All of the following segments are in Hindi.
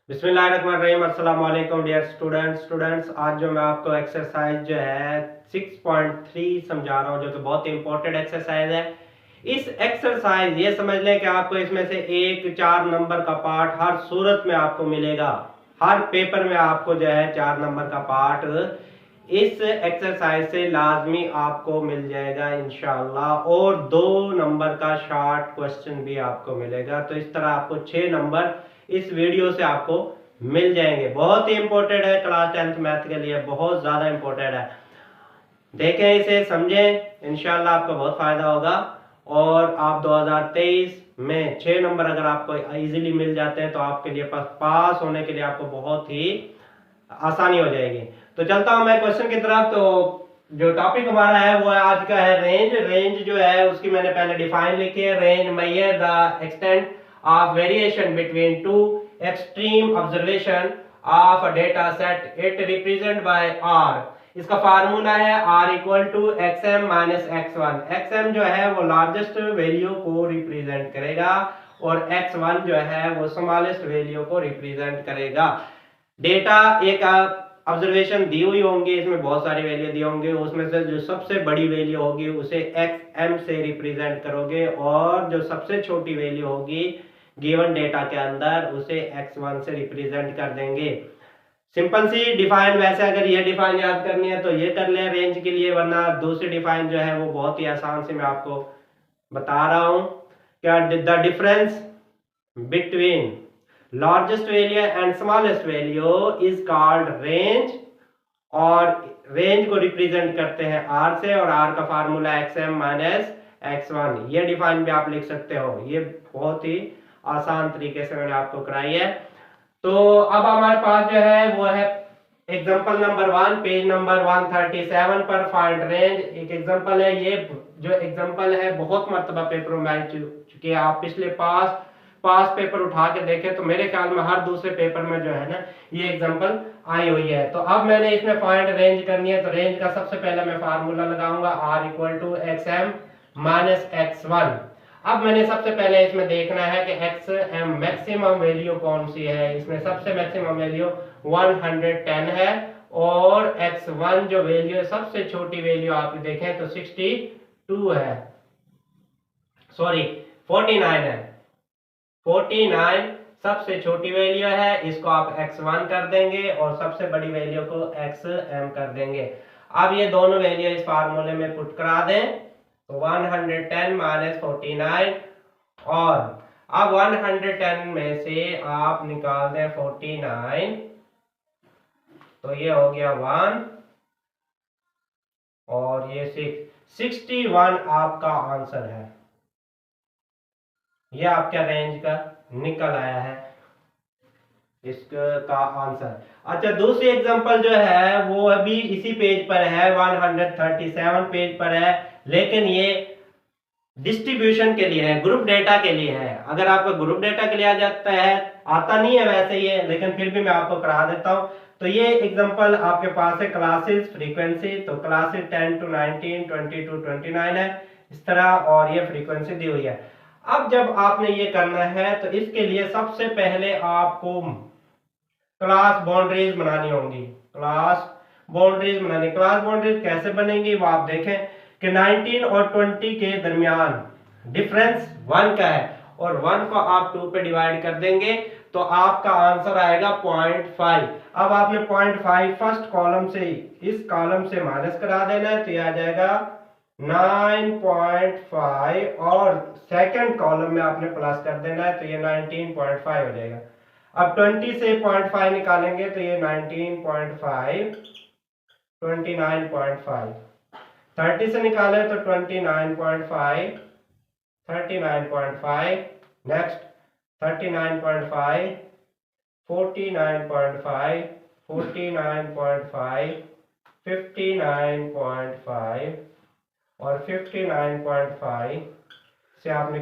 बिस्मिल्लाहिर्रहमानिर्रहीम। अस्सलाम वालेकुम डियर स्टूडेंट्स। आज जो मैं आपको एक्सरसाइज जो है 6.3 समझा रहा हूँ, जो कि बहुत ही इंपॉर्टेंट एक्सरसाइज है। इस एक्सरसाइज ये समझ लें कि आपको इसमें से एक 4 नंबर का पार्ट हर सूरत में आपको मिलेगा। हर पेपर में आपको जो है 4 नंबर का पार्ट इस एक्सरसाइज से लाजमी आपको मिल जाएगा इंशाल्लाह, और 2 नंबर का शॉर्ट क्वेश्चन भी आपको मिलेगा। तो इस तरह आपको 6 नंबर इस वीडियो से आपको मिल जाएंगे। बहुत ही इंपॉर्टेंट है, क्लास 10th मैथ के लिए बहुत ज्यादा इंपॉर्टेंट है। देखें, इसे समझें, इंशाल्लाह आपको बहुत फायदा होगा। और आप 2023 में 6 नंबर अगर आपको इजीली मिल जाते हैं तो आपके लिए पास होने के लिए आपको बहुत ही आसानी हो जाएगी। तो चलता हूं मैं क्वेश्चन की तरफ। तो जो टॉपिक हमारा है वो आज का है रेंज। रेंज जो है उसकी मैंने पहले डिफाइन लिखी है। Range measure the extent of variation between two extreme observation of a data set. It represent by R. इसका फार्मूला है R equal to X M minus X one. X M जो है वो लार्जेस्ट वैल्यू को रिप्रेजेंट करेगा और एक्स वन जो है वो स्मॉलेस्ट वैल्यू को रिप्रेजेंट करेगा। डेटा एक ऑब्जर्वेशन दी हुई होंगी, इसमें बहुत सारी वैल्यू दी होंगी, उसमें से जो सबसे बड़ी वैल्यू होगी उसे एक्स एम से रिप्रेजेंट करोगे, और जो सबसे छोटी वैल्यू होगी गिवन डेटा के अंदर उसे x1 से रिप्रेजेंट कर देंगे। सिंपल सी डिफाइन। वैसे अगर ये डिफाइन याद करनी है तो ये कर ले रेंज के लिए, वरना दूसरी डिफाइन जो है वो बहुत ही आसान से मैं आपको बता रहा हूं। क्या the difference between largest value and smallest value is called range, और रेंज को रिप्रेजेंट करते हैं आर से, और आर का formula X M minus X one. ये डिफाइन भी आप लिख सकते हो। ये बहुत ही आसान तरीके से मैंने आपको कराई है। तो अब हमारे पास जो है वो है एग्जांपल नंबर 1, पेज नंबर 137 पर फाइंड रेंज। एक एग्जांपल है। ये जो एग्जांपल है बहुत मर्तबा पेपरों में आ चुकी है। आप पिछले पास पेपर उठा के देखें तो मेरे ख्याल में हर दूसरे पेपर में जो है ना ये एग्जांपल आई हुई है। तो अब मैंने इसमें फाइंड रेंज करनी है, तो रेंज का सबसे पहले मैं फार्मूला लगाऊंगा R equal to X M minus X one. अब मैंने सबसे पहले इसमें देखना है कि एक्स एम मैक्सिमम वैल्यू कौन सी है। इसमें सबसे मैक्सिमम वैल्यू 110 है, और x1 जो वैल्यू है सबसे छोटी वैल्यू आप देखें तो 62 है, सॉरी 49 है। 49 सबसे छोटी वैल्यू है, इसको आप x1 कर देंगे और सबसे बड़ी वैल्यू को xm कर देंगे। अब ये दोनों वैल्यू इस फार्मूले में पुट करा दें तो 110 माइनस 49, और अब 110 में से आप निकाल दें 49, तो ये हो गया 1 और ये 61 आपका आंसर है। ये आपका रेंज का निकल आया है इसका आंसर। अच्छा, दूसरी एग्जांपल जो है वो अभी इसी पेज पर है, 137 पेज पर है, लेकिन ये डिस्ट्रीब्यूशन के लिए है, ग्रुप डेटा के लिए है। अगर आपका ग्रुप डेटा के लिए आ जाता है, आता नहीं है वैसे ये, लेकिन फिर भी मैं आपको करा देता हूं। तो ये एग्जांपल आपके पास है क्लासेस फ्रीक्वेंसी। तो क्लासेस 10 to 19, 20 to 29 है इस तरह, और ये फ्रीक्वेंसी दी हुई है। अब जब आपने ये करना है तो इसके लिए सबसे पहले आपको क्लास बाउंड्रीज बनानी होंगी। क्लास बाउंड्रीज कैसे बनेंगी वो आप देखें कि 19 और 20 के दरमियान डिफरेंस 1 का है, और 1 को आप 2 पे डिवाइड कर देंगे तो आपका आंसर आएगा 0.5। अब आपने 0.5 फर्स्ट कॉलम से इस कॉलम से माइनस करा देना है, तो ये आ जाएगा 9.5, और सेकंड कॉलम में आपने प्लस कर देना है तो ये 19.5 हो जाएगा। अब 20 से 0.5 निकालेंगे तो ये 19.5, 29.5। 30 से निकाले तो 29.5, 39.5, नेक्स्ट 39.5, 49.5, 49.5, 59.5 और 59.5 से आपने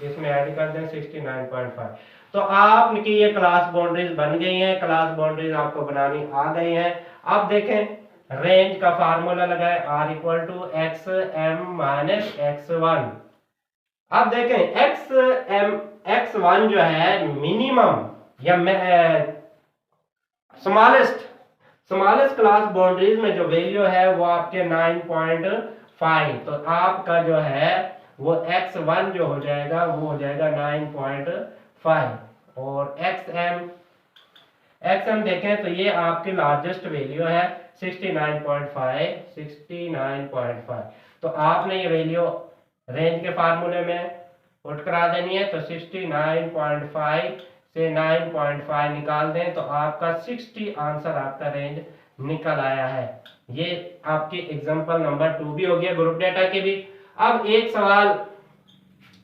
इसमें ऐड कर दें 69.5। तो आपकी ये क्लास बाउंड्रीज बन गई हैं। क्लास बाउंड्रीज आपको बनानी आ गई हैं। अब देखें रेंज का फार्मूला लगाए R equal to X M minus X one. अब देखें एक्स वन जो है मिनिमम, या स्मॉलेस्ट क्लास बाउंड्रीज में जो वैल्यू है वो आपके 9.5, तो आपका जो है वो x1 जो हो जाएगा वो हो जाएगा 9.5, और xm देखें तो ये आपकी लार्जेस्ट वैल्यू है 69.5। तो आपने ये वैल्यू रेंज के फार्मूले में पुट करा देनी है, तो 69.5 से 9.5 निकाल दें तो आपका 60 आंसर आपका रेंज निकल आया है। ये आपकी एग्जांपल नंबर 2 भी हो गया ग्रुप डेटा की भी। अब एक सवाल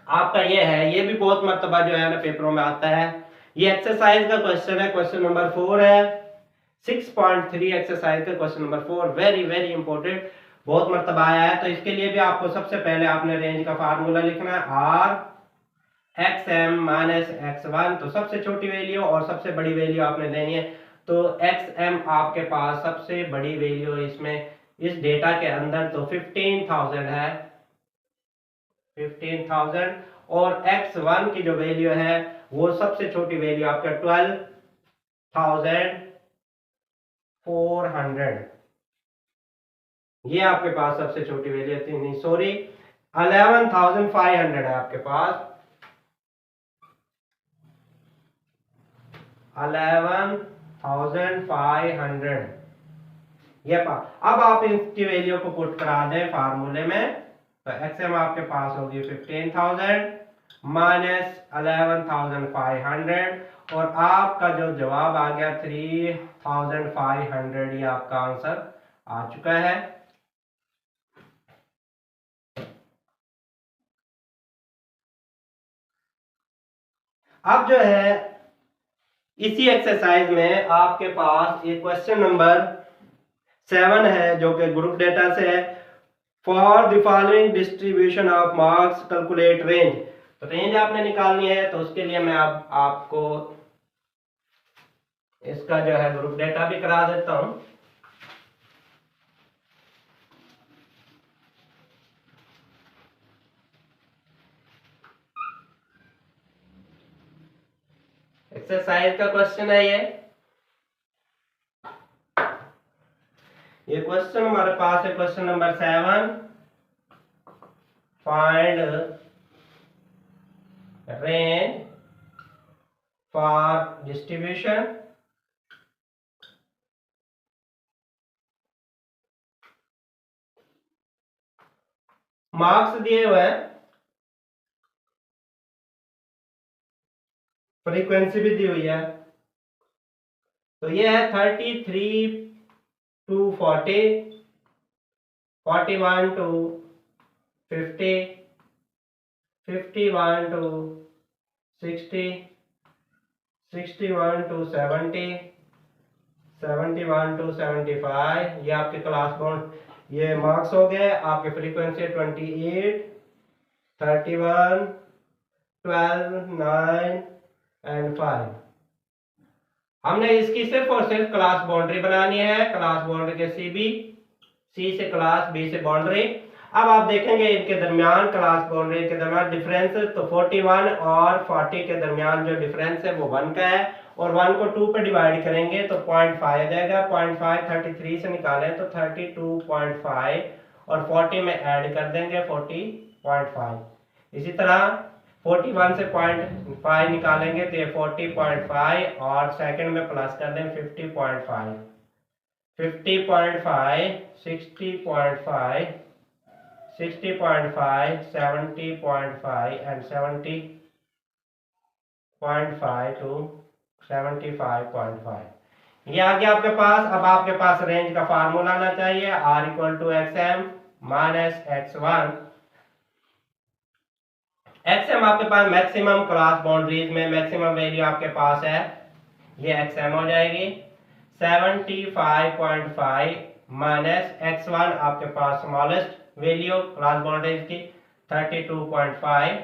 आपका ये है, ये भी बहुत मर्तबा जो है ना पेपरों में आता है, ये एक्सरसाइज का क्वेश्चन है, क्वेश्चन नंबर 4 है 6.3 एक्सरसाइज का question number 4, very very important, बहुत मर्तबा आया है। तो इसके लिए भी आपको सबसे पहले आपने रेंज का फार्मूला लिखना है r xm माइनस x1, तो सबसे छोटी वैल्यू और सबसे बड़ी वैल्यू आपने देनी है। तो xm आपके पास सबसे बड़ी वैल्यू इसमें इस डेटा के अंदर तो 15,000 है, 15,000, और x1 की जो वैल्यू है वो सबसे छोटी वैल्यू आपका 12,400, ये आपके पास सबसे छोटी वैल्यू है, सॉरी 11,500 है आपके पास, 11,500 ये अब आप इसकी वैल्यू को पुट करा दें फार्मूले में, तो xm आपके पास होगी 15,000 माइनस 11,500, और आपका जो जवाब आ गया 3,500, ये आपका आंसर आ चुका है। अब जो है इसी एक्सरसाइज में आपके पास एक क्वेश्चन नंबर 7 है जो कि ग्रुप डेटा से है, for the following distribution of marks calculate range, तो रेंज आपने निकालनी है। तो उसके लिए मैं अब आपको इसका जो है ग्रुप डेटा भी करा देता हूं। एक्सरसाइज का क्वेश्चन है ये क्वेश्चन हमारे पास है, question number 7, find range for distribution marks दिए हुए हैं, फ्रीक्वेंसी भी दी हुई है। तो ये है 33 to 40, 41 to 50, 51 to 60, 61 to 70, 71 to 75, ये आपके क्लास बॉन्ड ये मार्क्स हो गए। आपके फ्रीक्वेंसी 28, 31, 12, 9 एंड 5। हमने इसकी सिर्फ और सिर्फ क्लास बाउंड्री बनानी है, क्लास बाउंड्री के सी से क्लास बी से बाउंड्री। अब आप देखेंगे इनके दरमियान क्लास बाउंड्री के दरमियान डिफरेंस, तो 41 और 40 के दरमियान जो डिफरेंस है वो 1 का है, और 1 को 2 पे डिवाइड करेंगे तो 0.5 आ जाएगा। 0.5 33 से निकालें तो 32.5, और 40 में ऐड कर देंगे 40.5। इसी तरह 41 से 0.5 निकालेंगे तो ये 40.5, और सेकंड में प्लस कर दें 50.5, 50.5, 60.5, 60.5, 70.5 एंड 70.5 to 75.5, ये आ गया आपके पास। अब आपके पास रेंज का फार्मूला आना चाहिए, r equal to xm minus x1। xm आपके पास मैक्सिमम क्लास बाउंड्रीज में मैक्सिमम वैल्यू आपके पास है, ये xm हो जाएगी 75.5 माइनस x1 आपके पास स्मॉलेस्ट वैल्यू क्लास बाउंड्रीज की 32.5,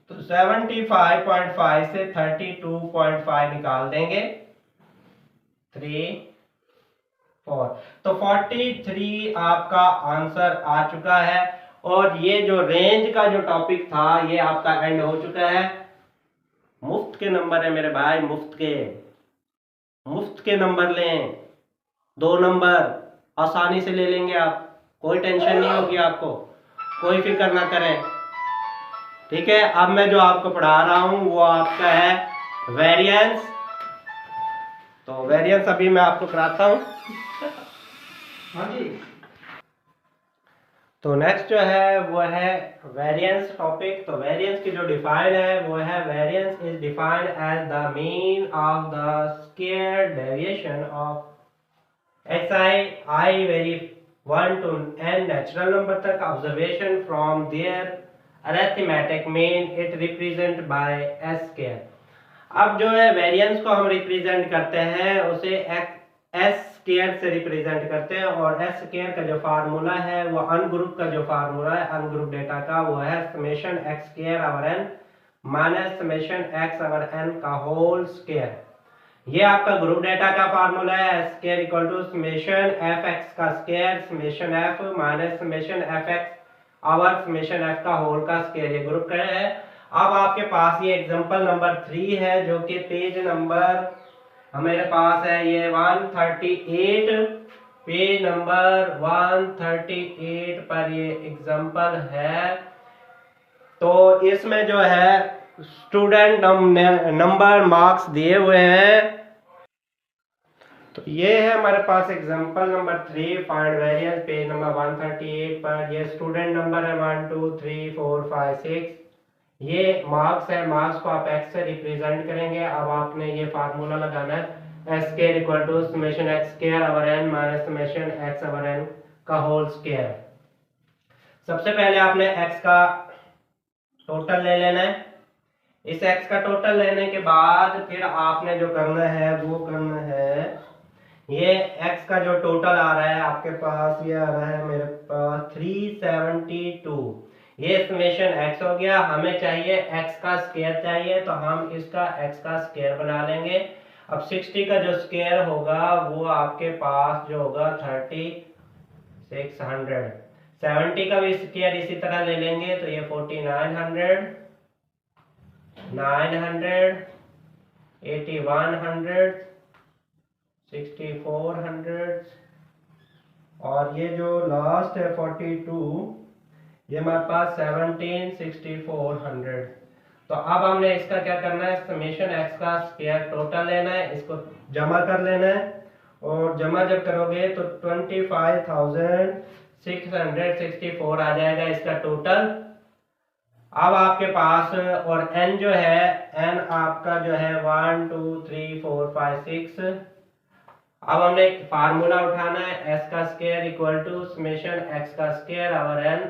तो 75.5 से 32.5 निकाल देंगे 3, 4, तो 43 आपका आंसर आ चुका है। और ये जो रेंज का जो टॉपिक था ये आपका एंड हो चुका है। मुफ्त मुफ्त के नंबर है मेरे भाई, मुफ्त के नंबर लें। 2 नंबर आसानी से ले लेंगे आप, कोई टेंशन नहीं होगी आपको, कोई फिक्र ना करें। ठीक है, अब मैं जो आपको पढ़ा रहा हूं वो आपका है वेरिएंस। तो वेरिएंस अभी मैं आपको कराता हूं। हाँ जी। तो नेक्स्ट जो है वो है वेरिएंस टॉपिक। तो वेरिएंस की जो डिफाइन है वो है, variance is defined as the mean of the square deviation of X i vary 1 to n natural number तक observation from their arithmetic mean, it represent by S square. अब जो है वेरिएंस को हम रिप्रेजेंट करते हैं उसे एस स्क्वायर से रिप्रेजेंट करते हैं, और एस स्क्वायर का जो फार्मूला है वो अनग्रुप का जो फार्मूला है अनग्रुप डेटा का, वो है summation X square over N minus summation X over N का होल स्क्वायर। ये आपका ग्रुप डेटा का फार्मूला है, S square equal to summation F X का square summation F minus summation F X over summation F का होल का स्क्वायर, ये ग्रुप का है। अब आपके पास ये एग्जांपल नंबर 3 है, जो कि पेज नंबर हमारे पास है ये 138, पेज नंबर 138 पर ये एग्जांपल है। तो इसमें जो है स्टूडेंट नंबर मार्क्स दिए हुए हैं। तो ये है हमारे पास example number 3, find variance, page number 138 पर। ये स्टूडेंट नंबर है 1 2 3 4 5 6। ये मार्क्स है, मार्क्स को आप एक्स से रिप्रेजेंट करेंगे। अब आपने ये फार्मूला लगाना है, S square equal to summation X square over N minus summation X over N का होल स्क्वायर। सबसे पहले आपने एक्स का टोटल ले लेना है। इस एक्स का टोटल लेने के बाद फिर आपने जो करना है वो करना है, ये x का जो टोटल आ रहा है आपके पास, ये आ रहा है मेरे पास 372। ये समेशन x हो गया। हमें चाहिए x का स्क्वायर चाहिए, तो हम इसका x का स्क्वायर बना लेंगे। अब 60 का जो स्क्वायर होगा वो आपके पास जो होगा 3600। 70 का भी स्क्वायर इसी तरह ले लेंगे, तो ये 4900, 900, 8100, 6400, और ये जो लास्ट है 42, ये हमारे पास 176400। तो अब हमने इसका क्या करना है, समेशन एक्स का स्क्वायर टोटल लेना है, इसको जमा कर लेना है, और जमा जब करोगे तो 25,664 आ जाएगा इसका टोटल। अब आपके पास और n जो है, n आपका जो है 1 2 3 4 5 6। अब हमने एक फार्मूला उठाना है, s का square equal to summation x का square over n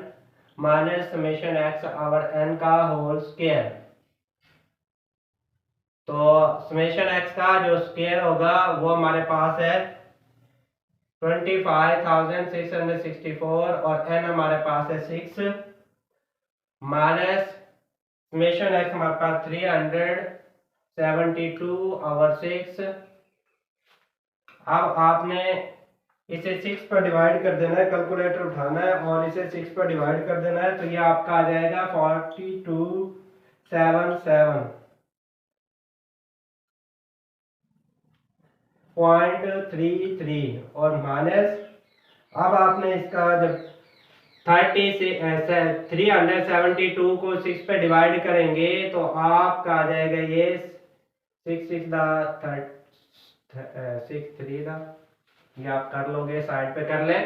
minus summation x over n का होल स्क्वायर। तो समेशन x का जो स्क्वायर होगा वो हमारे पास है 25,664, और n हमारे पास है 6 माइनस समेशन x हमारे पास 372 ओवर 6। अब आपने इसे 6 पर डिवाइड कर देना है, कैलकुलेटर उठाना है और इसे 6 पर डिवाइड कर देना है, तो ये आपका आ जाएगा 4277.33, और माइनस अब आपने इसका जब 372 को 6 पे डिवाइड करेंगे तो आपका आ जाएगा ये 6 3 ये आप कर लोगे, साइड पे कर ले।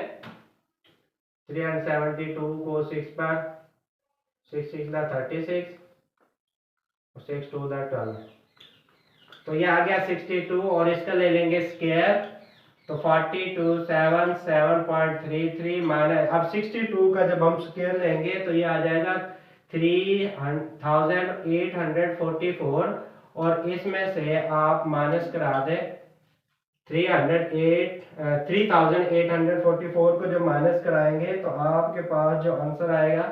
372 को 6 पर 6 6 36 और 6 2 12, तो ये आ गया 62, और इसका ले लेंगे स्क्वायर, तो 4277.33 माइनस, अब 62 का जब हम स्क्वायर लेंगे तो ये आ जाएगा 3844, और इसमें से आप माइनस करा दे 3844 को जब माइनस कराएंगे तो आपके पास जो आंसर आएगा,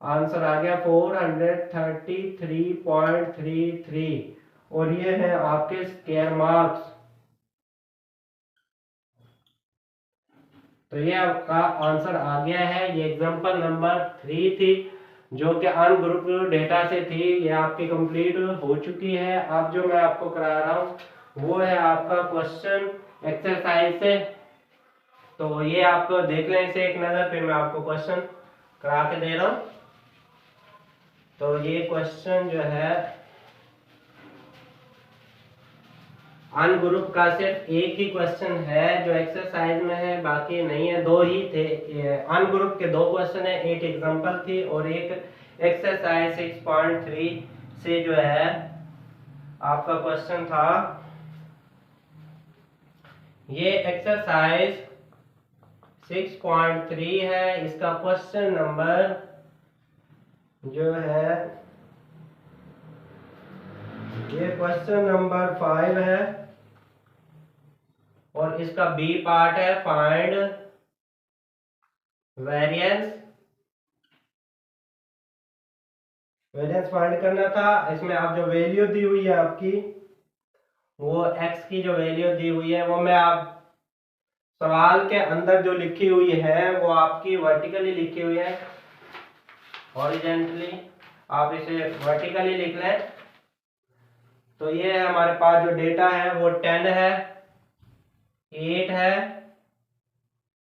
आंसर आ गया 433.33, और ये है आपके स्क्वायर मार्क्स। तो ये आपका आंसर आ गया है। ये एग्जांपल नंबर 3 थी। जो कि अनग्रुप डेटा से थी, ये आपकी कंप्लीट हो चुकी है। अब जो मैं आपको करा रहा हूँ वो है आपका क्वेश्चन एक्सरसाइज से। तो ये आपको देख लें इसे एक नज़र, फिर मैं आपको क्वेश्चन करा के दे रहा हूँ। तो ये क्वेश्चन जो है अनग्रुप का सिर्फ एक ही क्वेश्चन है जो एक्सरसाइज में है, बाकी नहीं है। दो ही थे अनग्रुप के, दो क्वेश्चन है, एक एग्जांपल थी और एक एक्सरसाइज 6.3 से जो है आपका क्वेश्चन था। ये एक्सरसाइज 6.3 है, इसका क्वेश्चन नंबर जो है ये क्वेश्चन नंबर 5 है और इसका बी पार्ट है फाइंड वेरिएंस। वेरिएंस फाइंड करना था। इसमें आप जो वैल्यू दी हुई है आपकी, वो x की जो वैल्यू दी हुई है वो मैं आप सवाल के अंदर जो लिखी हुई है वो आपकी वर्टिकली लिखी हुई है, हॉरिजॉन्टली आप इसे वर्टिकली लिख लें। तो ये है हमारे पास जो डेटा है वो 10 है, 8 है,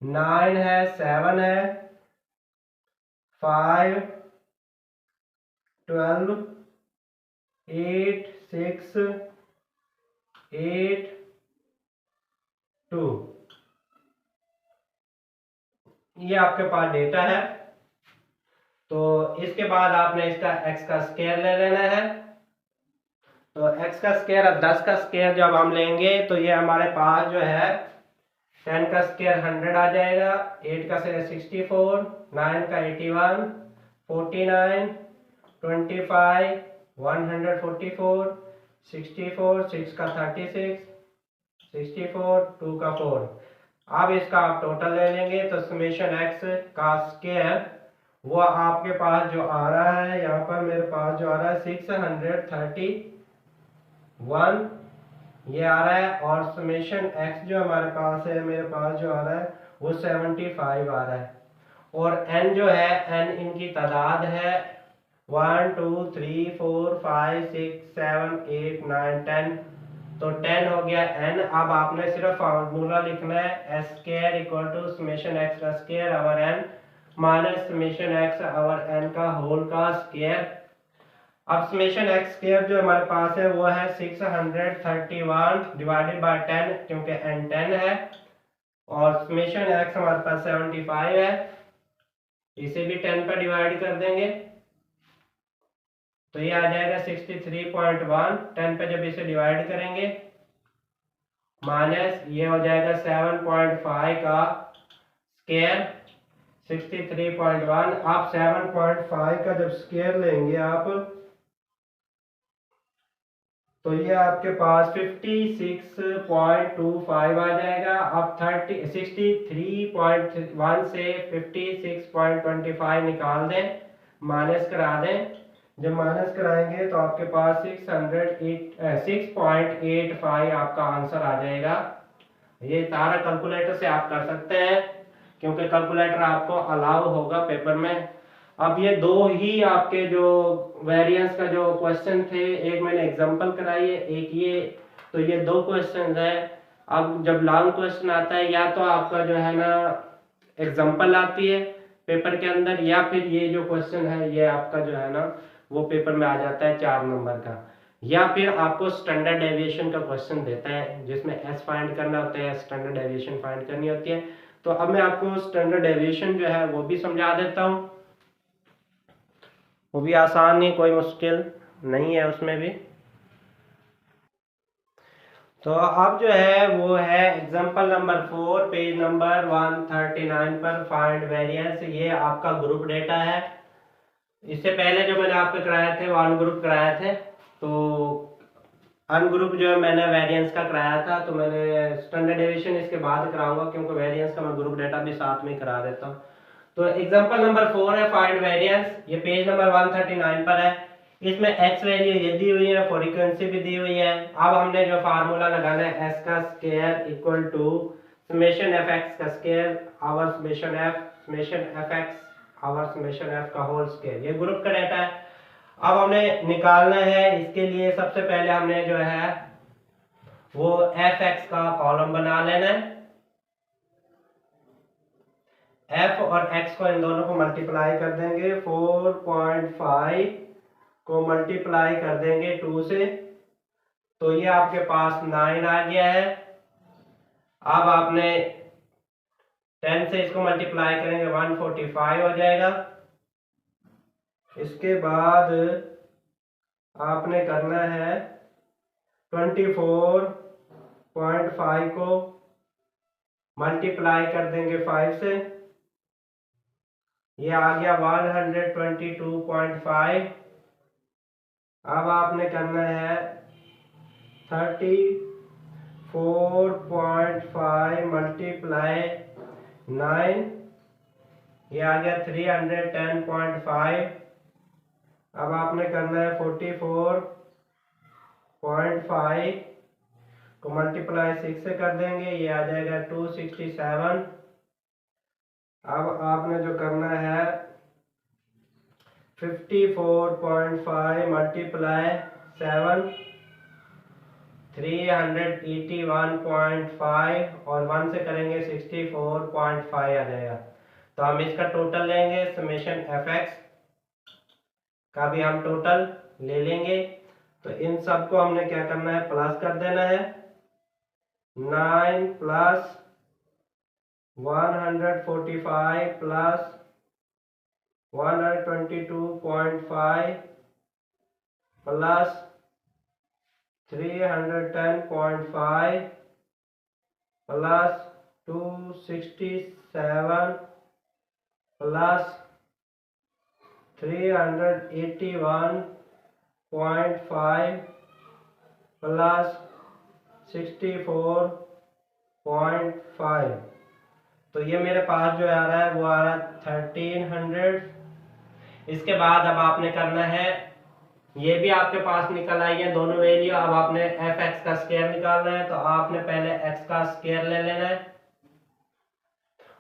9 है, 7 है, 5, 12, 8, 6, 8, 2, ये आपके पास डेटा है। तो इसके बाद आपने इसका x का स्क्वायर ले लेना है। तो x का स्क्वायर, अब 10 का स्क्वायर जब हम लेंगे तो ये हमारे पास जो है 10 का स्क्वायर 100 आ जाएगा, 8 का स्क्वायर 64, 9 का 81, 49, 25, 144, 64, 6 का 36, 64, 2 का 4। अब इसका आप टोटल ले लेंगे तो समेशन x का स्क्वायर वो आपके पास जो आ रहा है, यहाँ पर मेरे पास जो आ रहा है 631 ये आ रहा है, और समेशन x जो हमारे पास है, मेरे पास जो आ रहा है वो 75 आ रहा है। और n जो है, n इनकी तादाद है 1 2 3 4 5 6 7 8 9 10। तो 10 हो गया n। अब आपने सिर्फ फार्मूला लिखना है s square equal to summation x का square over n minus summation x over n का होल का स्क्वायर। अब समेशन x स्क्वायर जो हमारे पास है वो है 631 डिवाइडेड बाय 10, क्योंकि n 10 है, और समेशन x हमारे पास 75 है, इसे भी 10 पर डिवाइड कर देंगे तो ये आ जाएगा 63.1। 10 पे जब इसे डिवाइड करेंगे माइनस ये हो जाएगा 7.5 का स्क्वायर 63.1। आप 7.5 का जब स्क्वायर लेंगे आप तो ये आपके पास 56.25 आ जाएगा। अब 63.1 से 56.25 निकाल दें, माइनस करा दें। जब माइनस कराएंगे तो आपके पास 6.85 आपका आंसर आ जाएगा। ये सारा कैलकुलेटर से आप कर सकते हैं, क्योंकि कैलकुलेटर आपको अलाउ होगा पेपर में। अब ये दो ही आपके जो वेरिएंस का जो क्वेश्चन थे, एक मैंने एग्जांपल कराई है, एक ये, तो ये दो क्वेश्चन है। अब जब लॉन्ग क्वेश्चन आता है, या तो आपका जो है ना एग्जांपल आती है पेपर के अंदर, या फिर ये जो क्वेश्चन है ये आपका जो है ना वो पेपर में आ जाता है 4 नंबर का, या फिर आपको स्टैंडर्ड डेविएशन का क्वेश्चन देता है जिसमें एस फाइंड करना होता है, स्टैंडर्ड डेविएशन फाइंड करनी होती है। तो अब मैं आपको स्टैंडर्ड डेविएशन जो है वो भी समझा देता हूँ, वो भी आसान है, कोई मुश्किल नहीं है उसमें भी। तो अब जो है वो है एग्जांपल नंबर 4 पेज नंबर 139 पर फाइंड वेरिएंस। ये आपका ग्रुप डेटा है। इससे पहले जो मैंने आपके कराए थे वो अनग्रुप कराए थे, तो अनग्रुप जो है मैंने वेरिएंस का कराया था, तो मैंने स्टैंडर्ड डेविएशन इसके बाद कराऊंगा, क्योंकि वेरिएंस का मैं ग्रुप डेटा भी साथ में करा देता हूँ। तो एग्जांपल नंबर 4 है फाइंड वेरिएंस, ये पेज नंबर 139 पर है। इसमें x वैल्यू ये दी हुई है, फ्रीक्वेंसी भी दी हुई है। अब हमने जो फार्मूला लगाना है s का square equal to summation fx का square over summation f, summation fx over summation F का होल स्क्वायर। ये ग्रुप का डाटा है। अब हमें निकालना है, इसके लिए सबसे पहले हमने जो है वो एफ एक्स का कॉलम बना लेना है। एफ और एक्स को इन दोनों को मल्टीप्लाई कर देंगे, 4.5 को मल्टीप्लाई कर देंगे 2 से, तो ये आपके पास 9 आ गया है। अब आपने 10 से इसको मल्टीप्लाई करेंगे 145 हो जाएगा। इसके बाद आपने करना है 24.5 को मल्टीप्लाई कर देंगे 5 से, ये आ गया 122.5। अब आपने करना है 34.5 मल्टीप्लाई 9, ये आ गया 310.5। अब आपने करना है 44.5 को मल्टीप्लाई 6 से कर देंगे, ये आ जाएगा 267। अब आपने जो करना है 54.5 मल्टीप्लाई 7, 381.5 और 1 से करेंगे 64.5 आ जाएगा। तो हम इसका टोटल लेंगे, समेशन एफ एक्स का भी हम टोटल ले लेंगे। तो इन सब को हमने क्या करना है, प्लस कर देना है। 9 plus 145 plus 122.5 plus 310.5 plus 267 plus 381.5 plus 64.5। तो ये मेरे पास जो आ रहा है वो आ रहा है 1300। इसके बाद अब आपने करना है, ये भी आपके पास निकल आई है दोनों वैल्यू। अब आपने एफ एक्स का स्क्वायर निकालना है, तो आपने पहले एक्स का स्क्वायर ले लेना है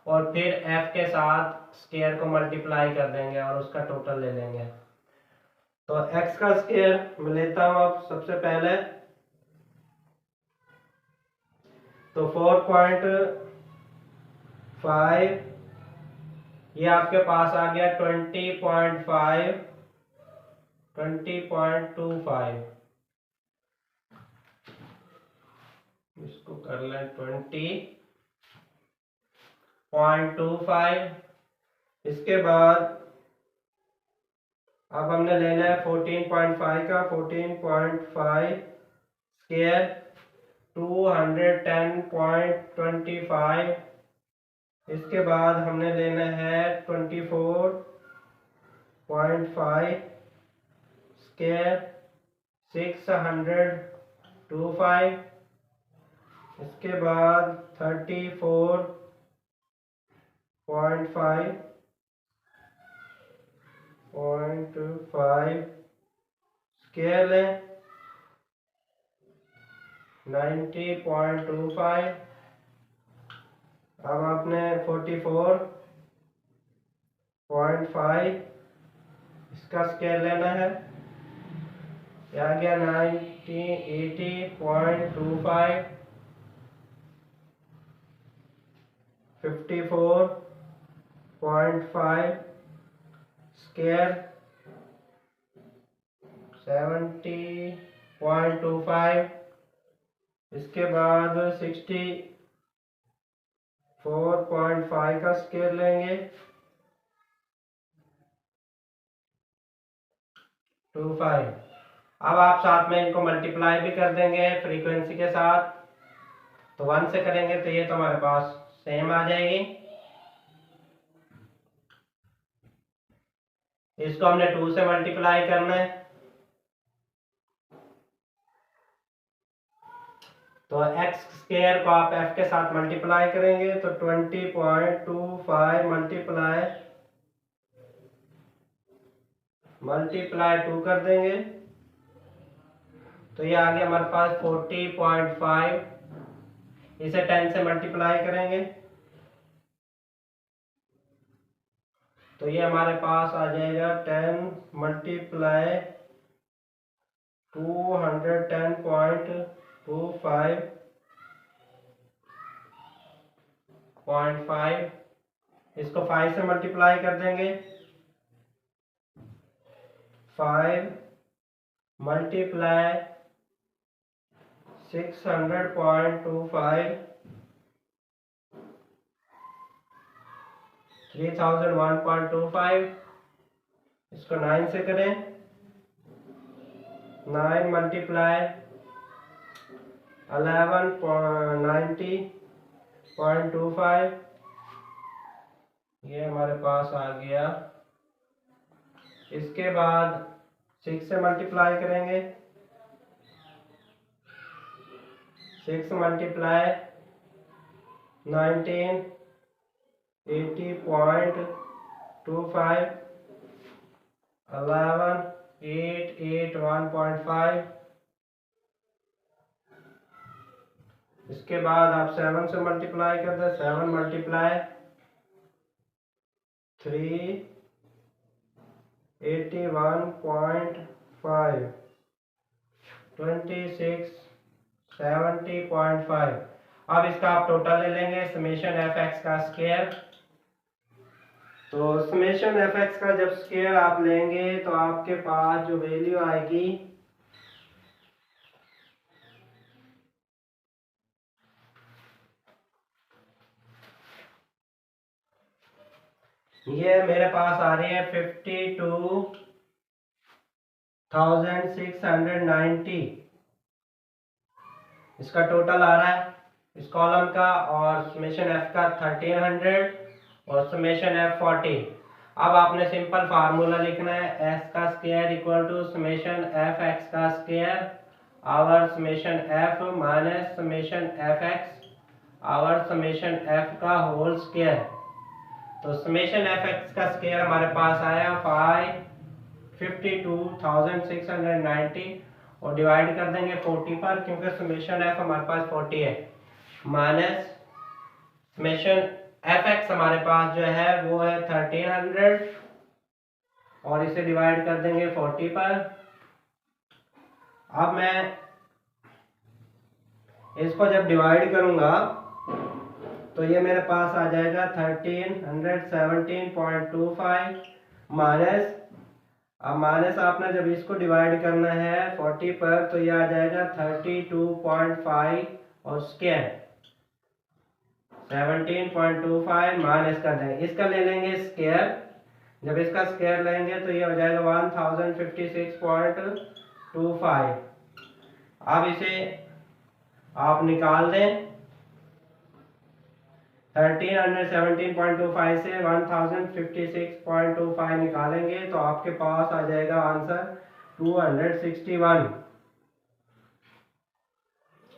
और फिर एफ के साथ स्क्वायर को मल्टीप्लाई कर देंगे और उसका टोटल ले लेंगे। तो एक्स का स्क्वायर मैं लेता हूं अब सबसे पहले, तो 4.5 ये आपके पास आ गया 20.25। इसको कर लें 20.25। इसके बाद अब हमने लेना है 14.5 का, 14.5 स्क्वायर 210.25। इसके बाद हमने लेना है 24.5 स्क्वायर 625। इसके बाद 34.5 स्क्वायर लें 90.25। अब आपने 44.5 इसका स्क्वायर लेना है, आ गया 80.25। 54.5 स्क्वायर 70.25। इसके बाद 64.5 का स्क्वायर लेंगे 25। अब आप साथ में इनको मल्टीप्लाई भी कर देंगे फ्रीक्वेंसी के साथ, तो 1 से करेंगे तो ये तो हमारे पास सेम आ जाएगी। इसको हमने 2 से मल्टीप्लाई करना है, तो एक्स स्क्वायर को आप एफ के साथ मल्टीप्लाई करेंगे तो 20.25 मल्टीप्लाई 2 कर देंगे, तो ये आ गया हमारे पास 40.5। इसे 10 से मल्टीप्लाई करेंगे तो ये हमारे पास आ जाएगा 10 मल्टीप्लाई 210.25.5, इसको 5 से मल्टीप्लाई कर देंगे। 5 मल्टीप्लाई 600.25 3001.25, इसको 9 से करें। 9 मल्टीप्लाई 1190.25, ये हमारे पास आ गया। इसके बाद 6 से मल्टीप्लाई करेंगे। 6 मल्टीप्लाई 1980.25 11881.5, इसके बाद आप 7 से मल्टीप्लाई कर दें। 7 मल्टीप्लाई 381.5 2670.5। अब इसका आप टोटल ले लेंगे, समेशन एफ एक्स का स्क्वायर। तो समेशन एफ एक्स का जब स्क्वायर आप लेंगे तो आपके पास जो वैल्यू आएगी ये मेरे पास आ रही है 52,690, इसका टोटल आ रहा है इस कॉलम का, और समेशन एफ का 1300 और समेशन एफ 40। अब आपने सिंपल फार्मूला लिखना है, एस का square equal to summation F X का square our summation F minus summation F X our summation F का होल स्क्वायर। तो समेशन एफ एक्स का स्क्वायर हमारे पास आया 52,690 और डिवाइड कर देंगे 40 पर, क्योंकि समेशन एफ हमारे पास 40 है, माइनस समेशन एफ एक्स हमारे पास जो है वो है 1300 और इसे डिवाइड कर देंगे 40 पर। अब मैं इसको जब डिवाइड करूंगा तो ये मेरे पास आ जाएगा 1317.25 माइनस, अब माइनस आपने जब इसको डिवाइड करना है 40 पर तो ये आ जाएगा 32.5 और स्क्वायर 17.25 माइनस कर देंगे, इसका ले लेंगे स्क्वायर। जब इसका स्क्वायर लेंगे तो ये हो जाएगा 1056.25। अब इसे आप निकाल दें, 1317.25 से 1056.25 निकालेंगे तो आपके पास आ जाएगा आंसर 261।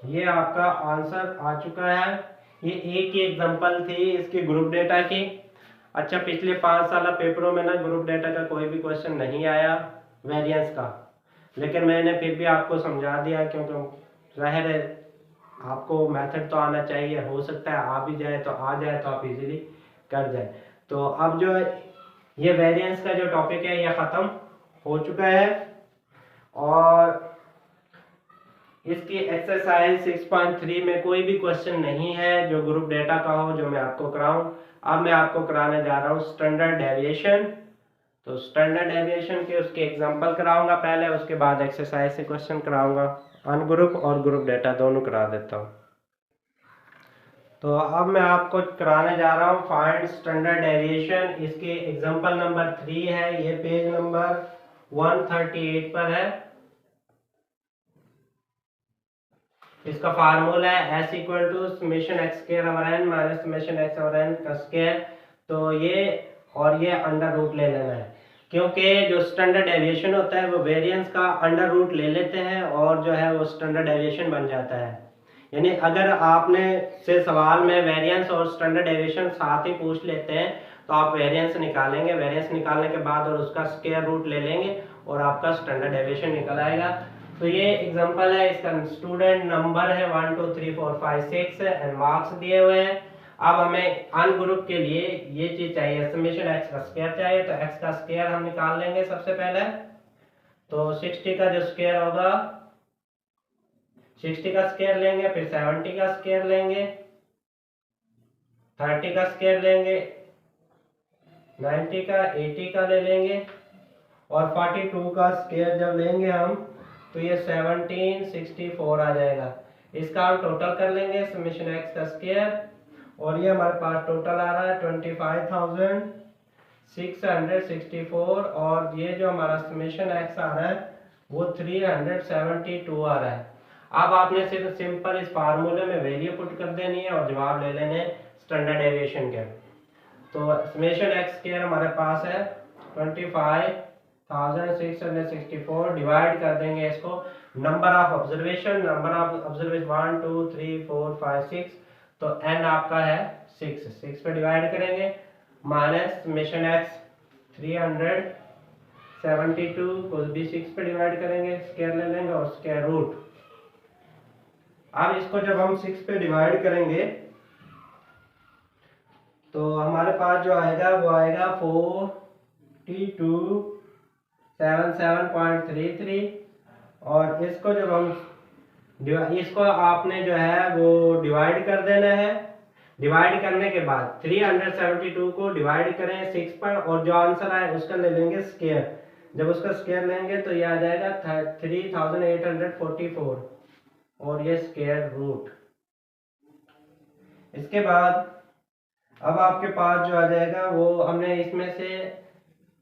ये आपका आंसर आ चुका है। ये एक ही एग्जांपल थी इसकी ग्रुप डेटा की। अच्छा, पिछले 5 साल पेपरों में ना ग्रुप डेटा का कोई भी क्वेश्चन नहीं आया वेरिएंस का, लेकिन मैंने फिर भी आपको समझा दिया, क्योंकि जाहिर है आपको मेथड तो आना चाहिए, हो सकता है आ भी जाए तो आ जाए तो आप इजीली कर जाए। तो अब जो ये वेरिएंस का जो टॉपिक है ये ख़त्म हो चुका है और इसकी एक्सरसाइज 6.3 में कोई भी क्वेश्चन नहीं है जो ग्रुप डेटा का हो जो मैं आपको कराऊं। अब मैं आपको कराने जा रहा हूं स्टैंडर्ड डेविएशन। तो स्टैंडर्ड डेविएशन के उसके एग्जांपल कराऊंगा पहले, उसके बाद एक्सरसाइज से क्वेश्चन कराऊंगा, अनग्रुप और ग्रुप डेटा दोनों करा देता हूं। तो अब मैं आपको कराने जा रहा हूं फाइंड स्टैंडर्ड डेविएशन। इसके एग्जांपल नंबर 3 है, ये पेज नंबर 138 पर है। इसका फार्मूला है s equal to summation X square over n minus summation X over n का स्क्वायर। तो ये और ये अंडर रूट ले लेना है, क्योंकि जो स्टैंडर्ड डेविएशन होता है वो वेरिएंस का अंडर रूट ले लेते हैं और जो है वो स्टैंडर्ड डेविएशन बन जाता है। यानी अगर आपने से सवाल में वेरिएंस और स्टैंडर्ड डेविएशन साथ ही पूछ लेते हैं तो आप वेरिएंस निकालेंगे, वेरिएंस निकालने के बाद और उसका स्क्वायर रूट ले लेंगे और आपका स्टैंडर्ड डेविएशन निकल आएगा। तो ये एग्जांपल है, इसका स्टूडेंट नंबर है 1 2 3 4 5 6 एंड मार्क्स दिए हुए हैं। अब हमें अन ग्रुप के लिए ये चीज चाहिए, समेशन एक्स का स्क्वायर चाहिए, तो एक्स का स्क्वायर हम निकाल लेंगे सबसे पहले। तो 60 का जो स्क्वायर होगा 60 का स्क्वायर लेंगे, फिर 70 का स्क्वायर लेंगे, 30 का स्क्वायर लेंगे, 90 का 80 का ले लेंगे, और 42 का स्क्वायर जब लेंगे हम तो ये 1764 आ जाएगा। इसका हम टोटल कर लेंगे समेशन एक्स का स्क्वायर, और ये हमारे पास टोटल आ रहा है 25,664, और ये जो हमारा समेशन एक्स आ रहा है वो 372 आ रहा है। अब आपने सिर्फ सिंपल इस फार्मूले में वैल्यू पुट कर देनी है और जवाब ले लेने स्टैंडर्ड डेविएशन के। तो समेशन एक्स स्क्वायर हमारे पास है 25,664, डिवाइड कर देंगे इसको नंबर ऑफ ऑब्जर्वेशन 1 2 3 4 5 6, तो n आपका है 6 पे डिवाइड करेंगे, माइनस समेशन एक्स 372 को भी 6 पे डिवाइड करेंगे, स्क्वायर ले लेंगे और स्क्वायर रूट। अब इसको जब हम 6 पे डिवाइड करेंगे तो हमारे पास जो आएगा वो आएगा 4277.33, और इसको जब हम इसको आपने जो है वो डिवाइड कर देना है। डिवाइड करने के बाद 372 को डिवाइड करें 6 पर, और जो आंसर आए उसका ले लेंगे स्क्वायर। जब उसका स्क्वायर लेंगे तो ये आ जाएगा 3844, और ये स्क्वायर रूट। इसके बाद अब आपके पास जो आ जाएगा वो हमने इसमें से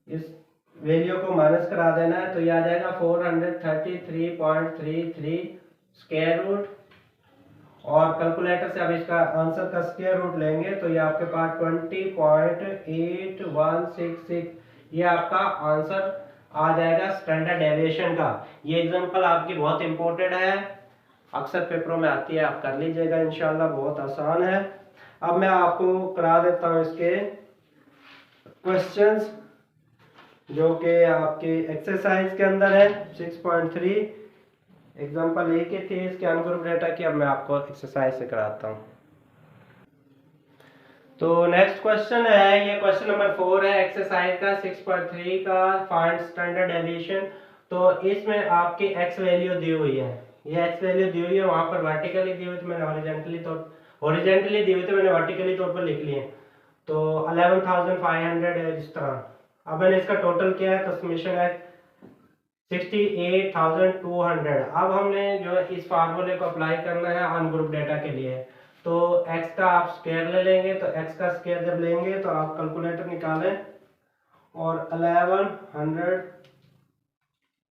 इस वैल्यू को माइनस करा देना है, तो ये आ जाएगा 433.33 स्क्वायर रूट, और कैलकुलेटर से अब इसका आंसर का स्क्वायर रूट लेंगे तो ये आपके पास 20.8166, ये आपका आंसर आ जाएगा स्टैंडर्ड डेविएशन का। ये एग्जांपल आपकी बहुत इंपॉर्टेंट है, अक्सर पेपरों में आती है, आप कर लीजिएगा इंशाल्लाह, बहुत आसान है। अब मैं आपको करा देता हूँ इसके क्वेश्चंस जो कि आपके एक्सरसाइज के अंदर है 6.3। एग्जांपल एक ही थी इसके अनग्रुप डेटा की, अब मैं आपको एक्सरसाइज से कराता हूँ। तो नेक्स्ट क्वेश्चन है, ये क्वेश्चन नंबर 4 है एक्सरसाइज का 6.3 का, फाइंड स्टैंडर्ड डेविएशन। तो इसमें आपकी एक्स वैल्यू दी हुई है, ये एक्स वैल्यू दी हुई है, वहां पर वर्टिकली दी हुई थी, मैंने हॉरिजॉन्टली दी हुई थी, मैंने वर्टिकली तौर पर लिख लिए। तो 11,500 है इस तरह। अब मैंने इसका टोटल किया है तो समेशन है 68,200। अब हमने जो है इस फार्मूले को अप्लाई करना है अनग्रुप डेटा के लिए। तो x का आप स्क्वायर ले लेंगे, तो x का स्क्वायर जब लेंगे तो आप कैलकुलेटर निकालें और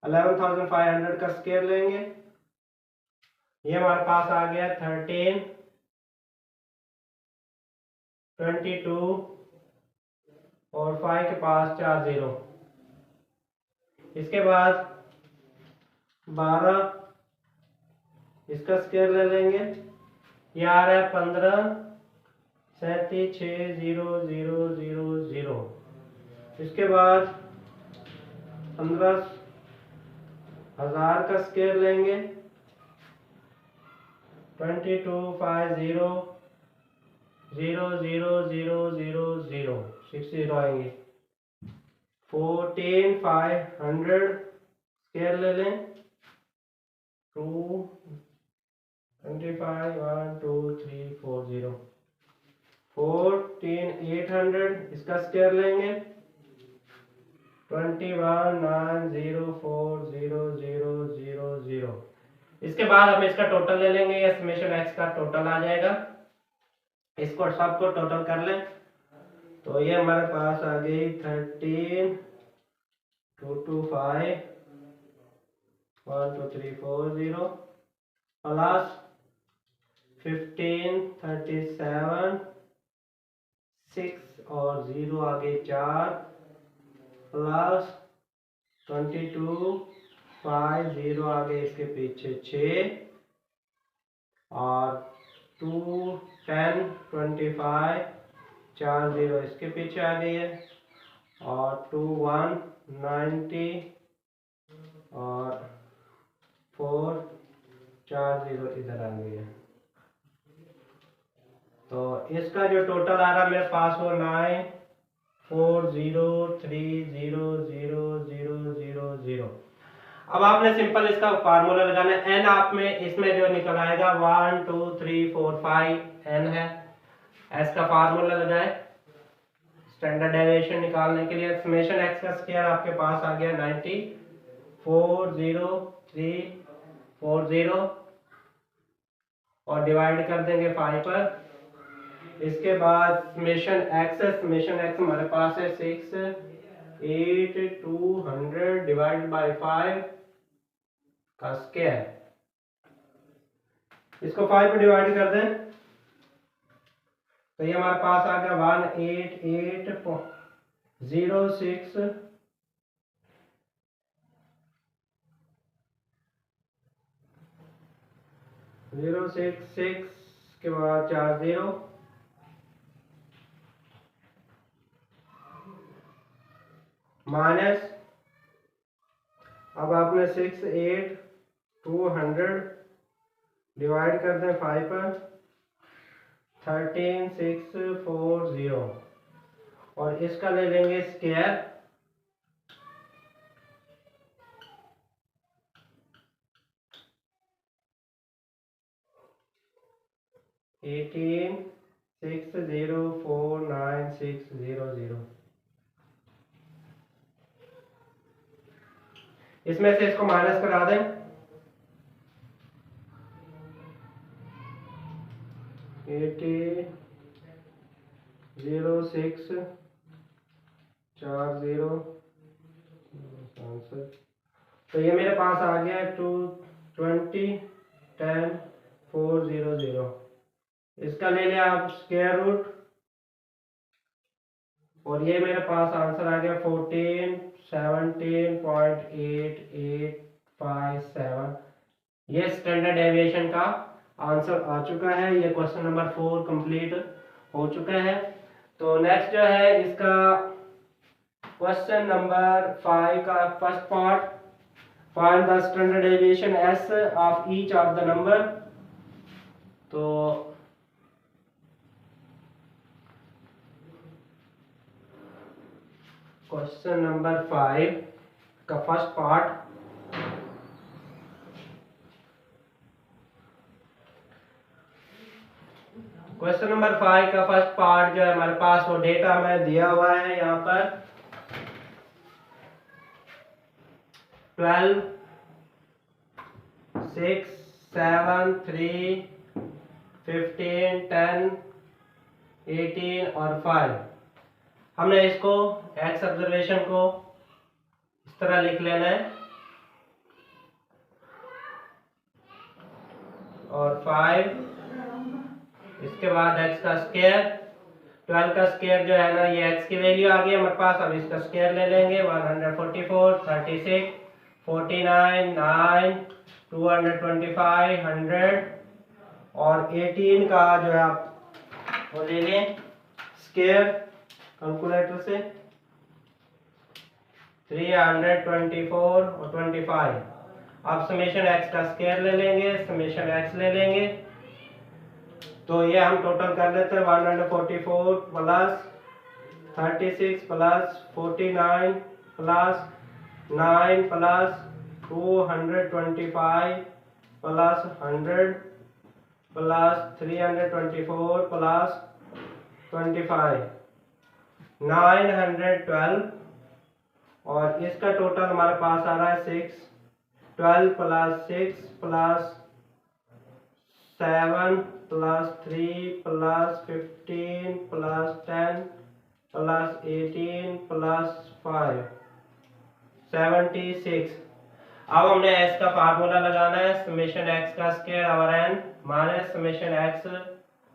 11,500 का स्क्वायर लेंगे, ये हमारे पास आ गया 13, 22 और 5 के पास 4 0। इसके बाद 12 इसका स्क्वायर ले लेंगे, ये आ रहा है 15 376000। इसके बाद 15,000 का स्क्वायर लेंगे, 2250000000, 6 0 आएंगे। 14,500 स्क्वायर ले लें, 2 25 1 2 3 4 0। 14,800 इसका स्क्वायर लेंगे, 21,904,000। इसके बाद हम इसका टोटल ले लेंगे, ये समेशन एक्स का टोटल आ जाएगा। इसको सबको टोटल कर लें तो ये हमारे पास आ गई 13,225 12340 प्लस 1537 6 और 0 आगे 4 प्लस 22 5 0 आगे इसके पीछे 6 और 2 10 25 4 0 इसके पीछे आ गई है, और 2 1 90 और 4 4 0 इधर आ गई है। तो इसका जो टोटल आ रहा है मेरे पास वो 940300000। अब आपने सिंपल इसका फार्मूला लगाना है। एन आप में इसमें जो निकल आएगा 1 2 3 4 5 एन है। एस का फार्मूला लगाए स्टैंडर्ड डेविएशन निकालने के लिए। समेशन एक्स का स्क्वायर आपके पास आ गया 94340 और डिवाइड कर देंगे 5 पर। इसके बाद समेशन एक्स हमारे पास है 68200 डिवाइड बाय 5 का स्क्वायर। इसको 5 पे डिवाइड कर दें तो ये हमारे पास आ गया 18806 066 के बाद 40 माइनस। अब आपने 68200 डिवाइड कर दें 5 पर 13640 और इसका ले लेंगे स्क्वायर। एटीन 6049,600। इसमें से इसको माइनस करा दें। 800640। तो ये मेरे पास आ गया 220,10,400। इसका ले लिया आप स्क्वायर रूट और ये मेरे पास आंसर आ गया 1417.8857। ये स्टैंडर्ड डेविएशन का आंसर आ चुका है। ये क्वेश्चन नंबर 4 कंप्लीट हो चुका है। तो नेक्स्ट जो है इसका क्वेश्चन नंबर 5 का first part, find the standard deviation S of each of the number. तो क्वेश्चन नंबर 5 का फर्स्ट पार्ट, क्वेश्चन नंबर 5 का फर्स्ट पार्ट जो है हमारे पास वो डेटा में दिया हुआ है यहाँ पर 12 6 7 3 15 10 18 और 5। हमने इसको एक्स ऑब्जर्वेशन को इस तरह लिख लेना है और 5 इसके बाद एक्स का स्क्वायर। 12 का स्क्वायर जो है ना ये एक्स की वैल्यू आ गई हमारे पास। अब इसका स्क्वायर ले लेंगे 144 36 49 9 225 100 और 18 का जो है आप वो ले लें स्क्वायर कैलकुलेटर से 324 और 25। अब समेशन एक्स का स्क्वायर ले लेंगे, समेशन एक्स ले लेंगे तो ये हम टोटल कर लेते हैं 144 plus 36 plus 49 plus 9 plus 225 plus 100 plus 324 plus 25 912 और इसका टोटल हमारे पास आ रहा है 6 12 plus 6 plus 7 plus 3 plus 15 plus 10 plus 18 plus 5 76। अब हमने एक्स का फार्मूला लगाना है समेशन एक्स का square over N minus summation X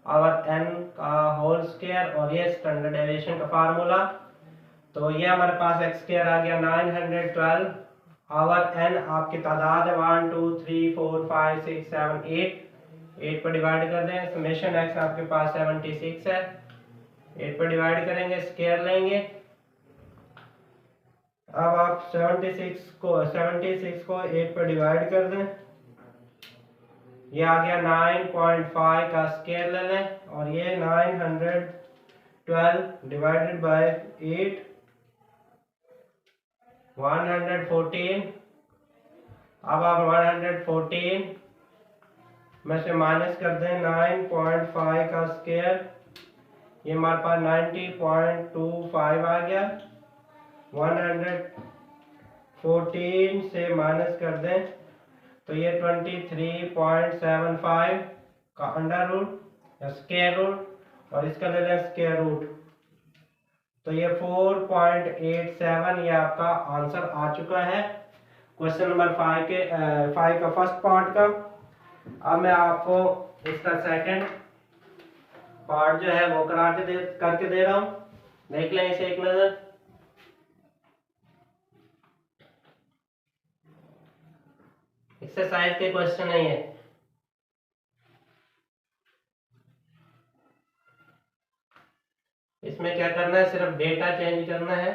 over N का होल स्क्वायर और ये स्टैंडर्ड डेविएशन का फार्मूला। तो ये हमारे पास एक्स स्क्वायर आ गया 912 आवर एन आपकी तादाद है 1 2 3 4 5 6 7 8 पर डिवाइड कर दें। समेशन एक्स आपके पास 76 है 8 पर डिवाइड करेंगे स्क्वायर लेंगे। अब आप 76 को 8 पर डिवाइड कर दें। ये आ गया 9.5 का स्क्वायर ले लें, और ये 912 डिवाइडेड बाय 8 114। अब आप 114 में से माइनस कर दें 9.5 का स्क्वायर, ये हमारे पास 90.25 आ गया। 114 से माइनस कर दें तो ये 23.75 का अंडर रूट या स्क्वायर रूट, और इसका ले लें स्क्वायर रूट, तो ये 4.87 ये आपका आंसर आ चुका है क्वेश्चन नंबर 5 का फर्स्ट पार्ट का। अब मैं आपको इसका सेकंड पार्ट जो है वो करके दे रहा हूं, देख लें इसे एक नजर। एक्सरसाइज के क्वेश्चन है ये। इसमें क्या करना है, सिर्फ डेटा चेंज करना है,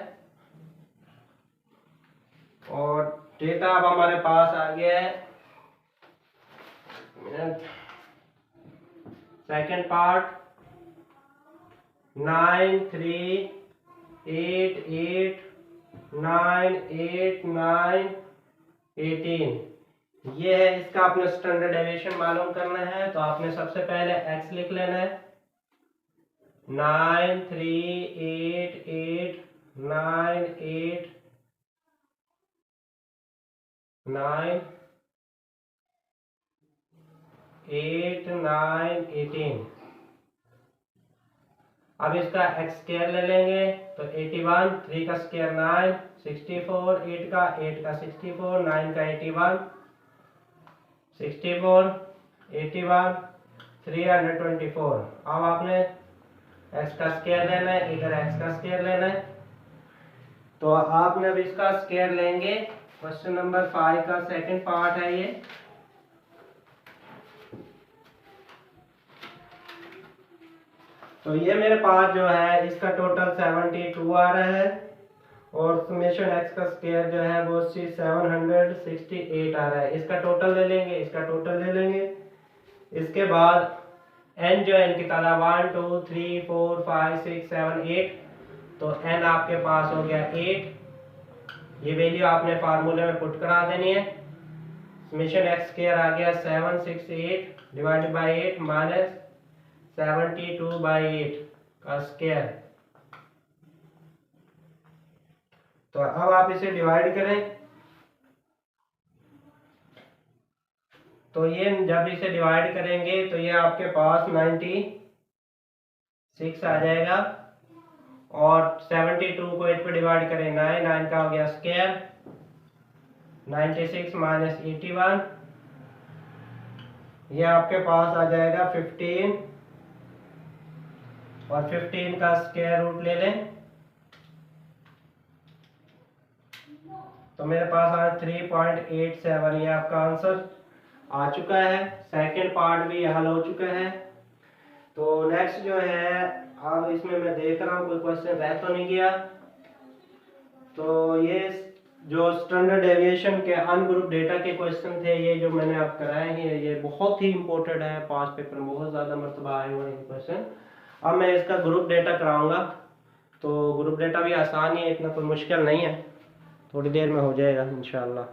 और डेटा अब हमारे पास आ गया है। सेकंड पार्ट 9388989818 ये है। इसका आपने स्टैंडर्ड डेविएशन मालूम करना है, तो आपने सबसे पहले x लिख लेना है। 9388989818। अब इसका x स्क्वायर ले लेंगे तो 81, 3 का स्क्वायर 9, 64, 8 का 64, 9 का 81, 64, 81, 324। अब आपने x का स्क्वायर लेना है, इधर x का स्क्वायर लेना है, तो आपने अब इसका स्क्वायर लेंगे। क्वेश्चन नंबर 5 का सेकंड पार्ट है ये। तो ये मेरे पास जो है इसका टोटल 72 आ रहा है, और समेशन x का स्क्वायर जो है वो 768 आ रहा है। इसका टोटल ले लेंगे, इसका टोटल ले लेंगे। इसके बाद n जो है इनकी तादाद 1 2 3 4 5 6 7 8, तो n आपके पास हो गया 8। ये वैल्यू आपने फार्मूले में पुट करा देनी है। समेशन x स्क्वायर आ गया 768 डिवाइडेड बाय 8 माइनस 72/8 का स्क्वायर। तो अब आप इसे डिवाइड करें, तो ये जब इसे डिवाइड करेंगे तो ये आपके पास 96 आ जाएगा, और 72 को 8 पे डिवाइड करें 9, 9 का हो गया स्क्वायर, 96 माइनस 81, ये आपके पास आ जाएगा 15, और 15 का स्क्वायर रूट ले लें, तो मेरे पास आज 3.87 ये आपका आंसर आ चुका है। सेकंड पार्ट भी हल हो चुका है। तो नेक्स्ट जो है, अब इसमें मैं देख रहा हूँ कोई क्वेश्चन रह तो नहीं गया। तो ये जो स्टैंडर्ड डेविएशन के अनग्रुप डेटा के क्वेश्चन थे, ये जो मैंने आप कराए हैं, ये बहुत ही इंपॉर्टेंट है, पास पेपर में बहुत ज़्यादा मरतबा आए हुए हैं क्वेश्चन। अब मैं इसका ग्रुप डेटा कराऊंगा, तो ग्रुप डेटा भी आसान ही है, इतना कोई मुश्किल नहीं है, थोड़ी देर में हो जाएगा इंशाल्लाह।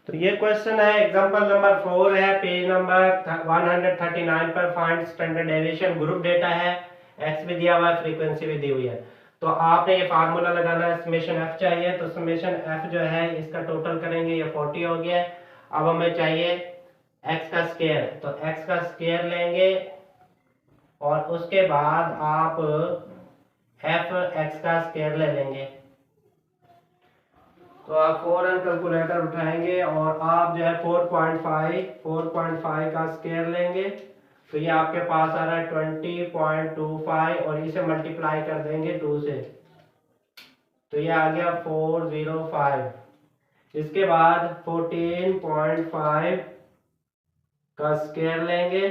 तो ये क्वेश्चन है, एग्जांपल नंबर 4 है, पेज नंबर 139 पर। Find standard deviation, group data है, एक्स भी दिया हुआ है, फ्रीक्वेंसी भी दी हुई है। तो आपने ये फार्मूला लगाना है, समेशन एफ चाहिए, तो समेशन एफ जो है इसका टोटल करेंगे, ये 40 हो गया। अब हमें चाहिए एक्स का स्क्वायर, तो एक्स का स्क्वायर लेंगे, और उसके बाद आप एफ एक्स का स्क्वायर ले लेंगे। तो आप फौरन कैलकुलेटर उठाएंगे और आप जो है 4.5 का स्क्वायर लेंगे, तो ये आपके पास आ रहा है 20.25, और इसे मल्टीप्लाई कर देंगे 2 से, तो ये आ गया 405। इसके बाद 14.5 का स्क्वायर लेंगे,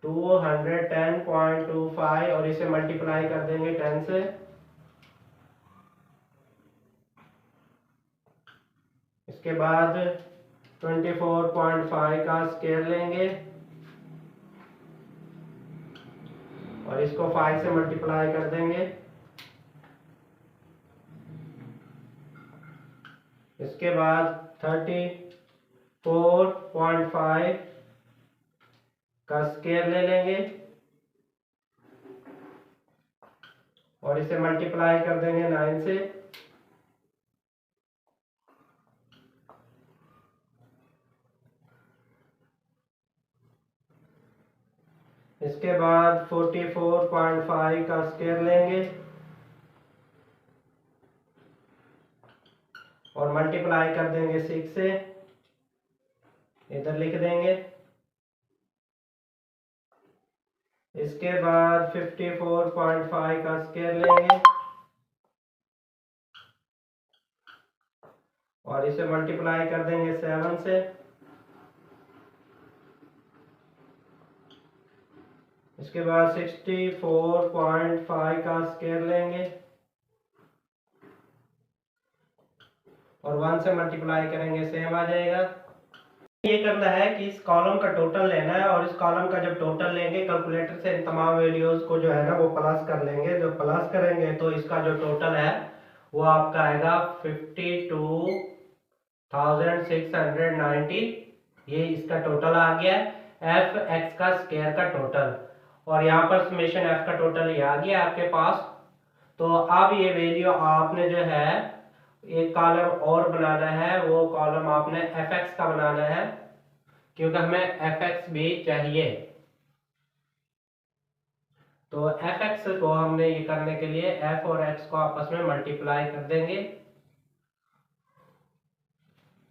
210.25, और इसे मल्टीप्लाई कर देंगे 10 से, इसके बाद 24.5 का स्केयर लेंगे और इसको 5 से मल्टीप्लाई कर देंगे। इसके बाद 34.5 का स्केयर ले लेंगे और इसे मल्टीप्लाई कर देंगे 9 से। इसके बाद 44.5 का स्केयर लेंगे और मल्टीप्लाई कर देंगे 6 से, इधर लिख देंगे। इसके बाद 54.5 का स्केयर लेंगे और इसे मल्टीप्लाई कर देंगे 7 से। इसके बाद 64.5 का स्केयर लेंगे और 1 से मल्टीप्लाई करेंगे, सेम आ जाएगा। ये करना है कि इस कॉलम का टोटल लेना है और इस कॉलम का जब टोटल लेंगे कैलकुलेटर से इन तमाम वैल्यूज को जो है ना वो प्लस कर लेंगे। जब प्लस करेंगे तो इसका जो टोटल है वो आपका आएगा 52,690। ये इसका टोटल आ गया एफ एक्स का स्केयर का टोटल और यहाँ पर समेशन एफ का टोटल ये आ गया आपके पास। तो अब ये वैल्यू आपने जो है एक कॉलम और बनाना है, वो कॉलम आपने एफ एक्स का बनाना है क्योंकि हमें एफ एक्स भी चाहिए। तो एफ एक्स को हमने ये करने के लिए एफ और एक्स को आपस में मल्टीप्लाई कर देंगे।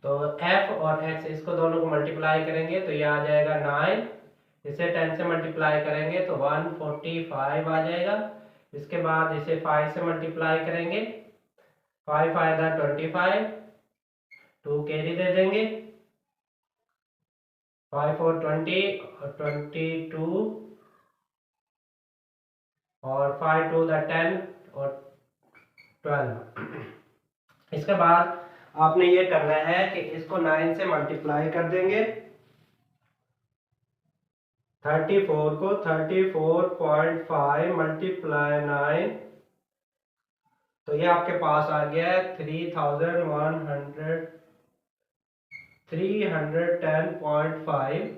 तो एफ और एक्स इसको दोनों को मल्टीप्लाई करेंगे तो ये आ जाएगा 9। इसे 10 से मल्टीप्लाई करेंगे तो 145 आ जाएगा। इसके बाद इसे 5 से मल्टीप्लाई करेंगे, 5 आएगा 25, 2 कैरी दे देंगे, 5 और 20 और 22 और 5 to the 10 और 12। इसके बाद आपने ये करना है कि इसको 9 से मल्टीप्लाई कर देंगे। 34 को 34.5 मल्टीप्लाई 9 तो ये आपके पास आ गया है 310.5।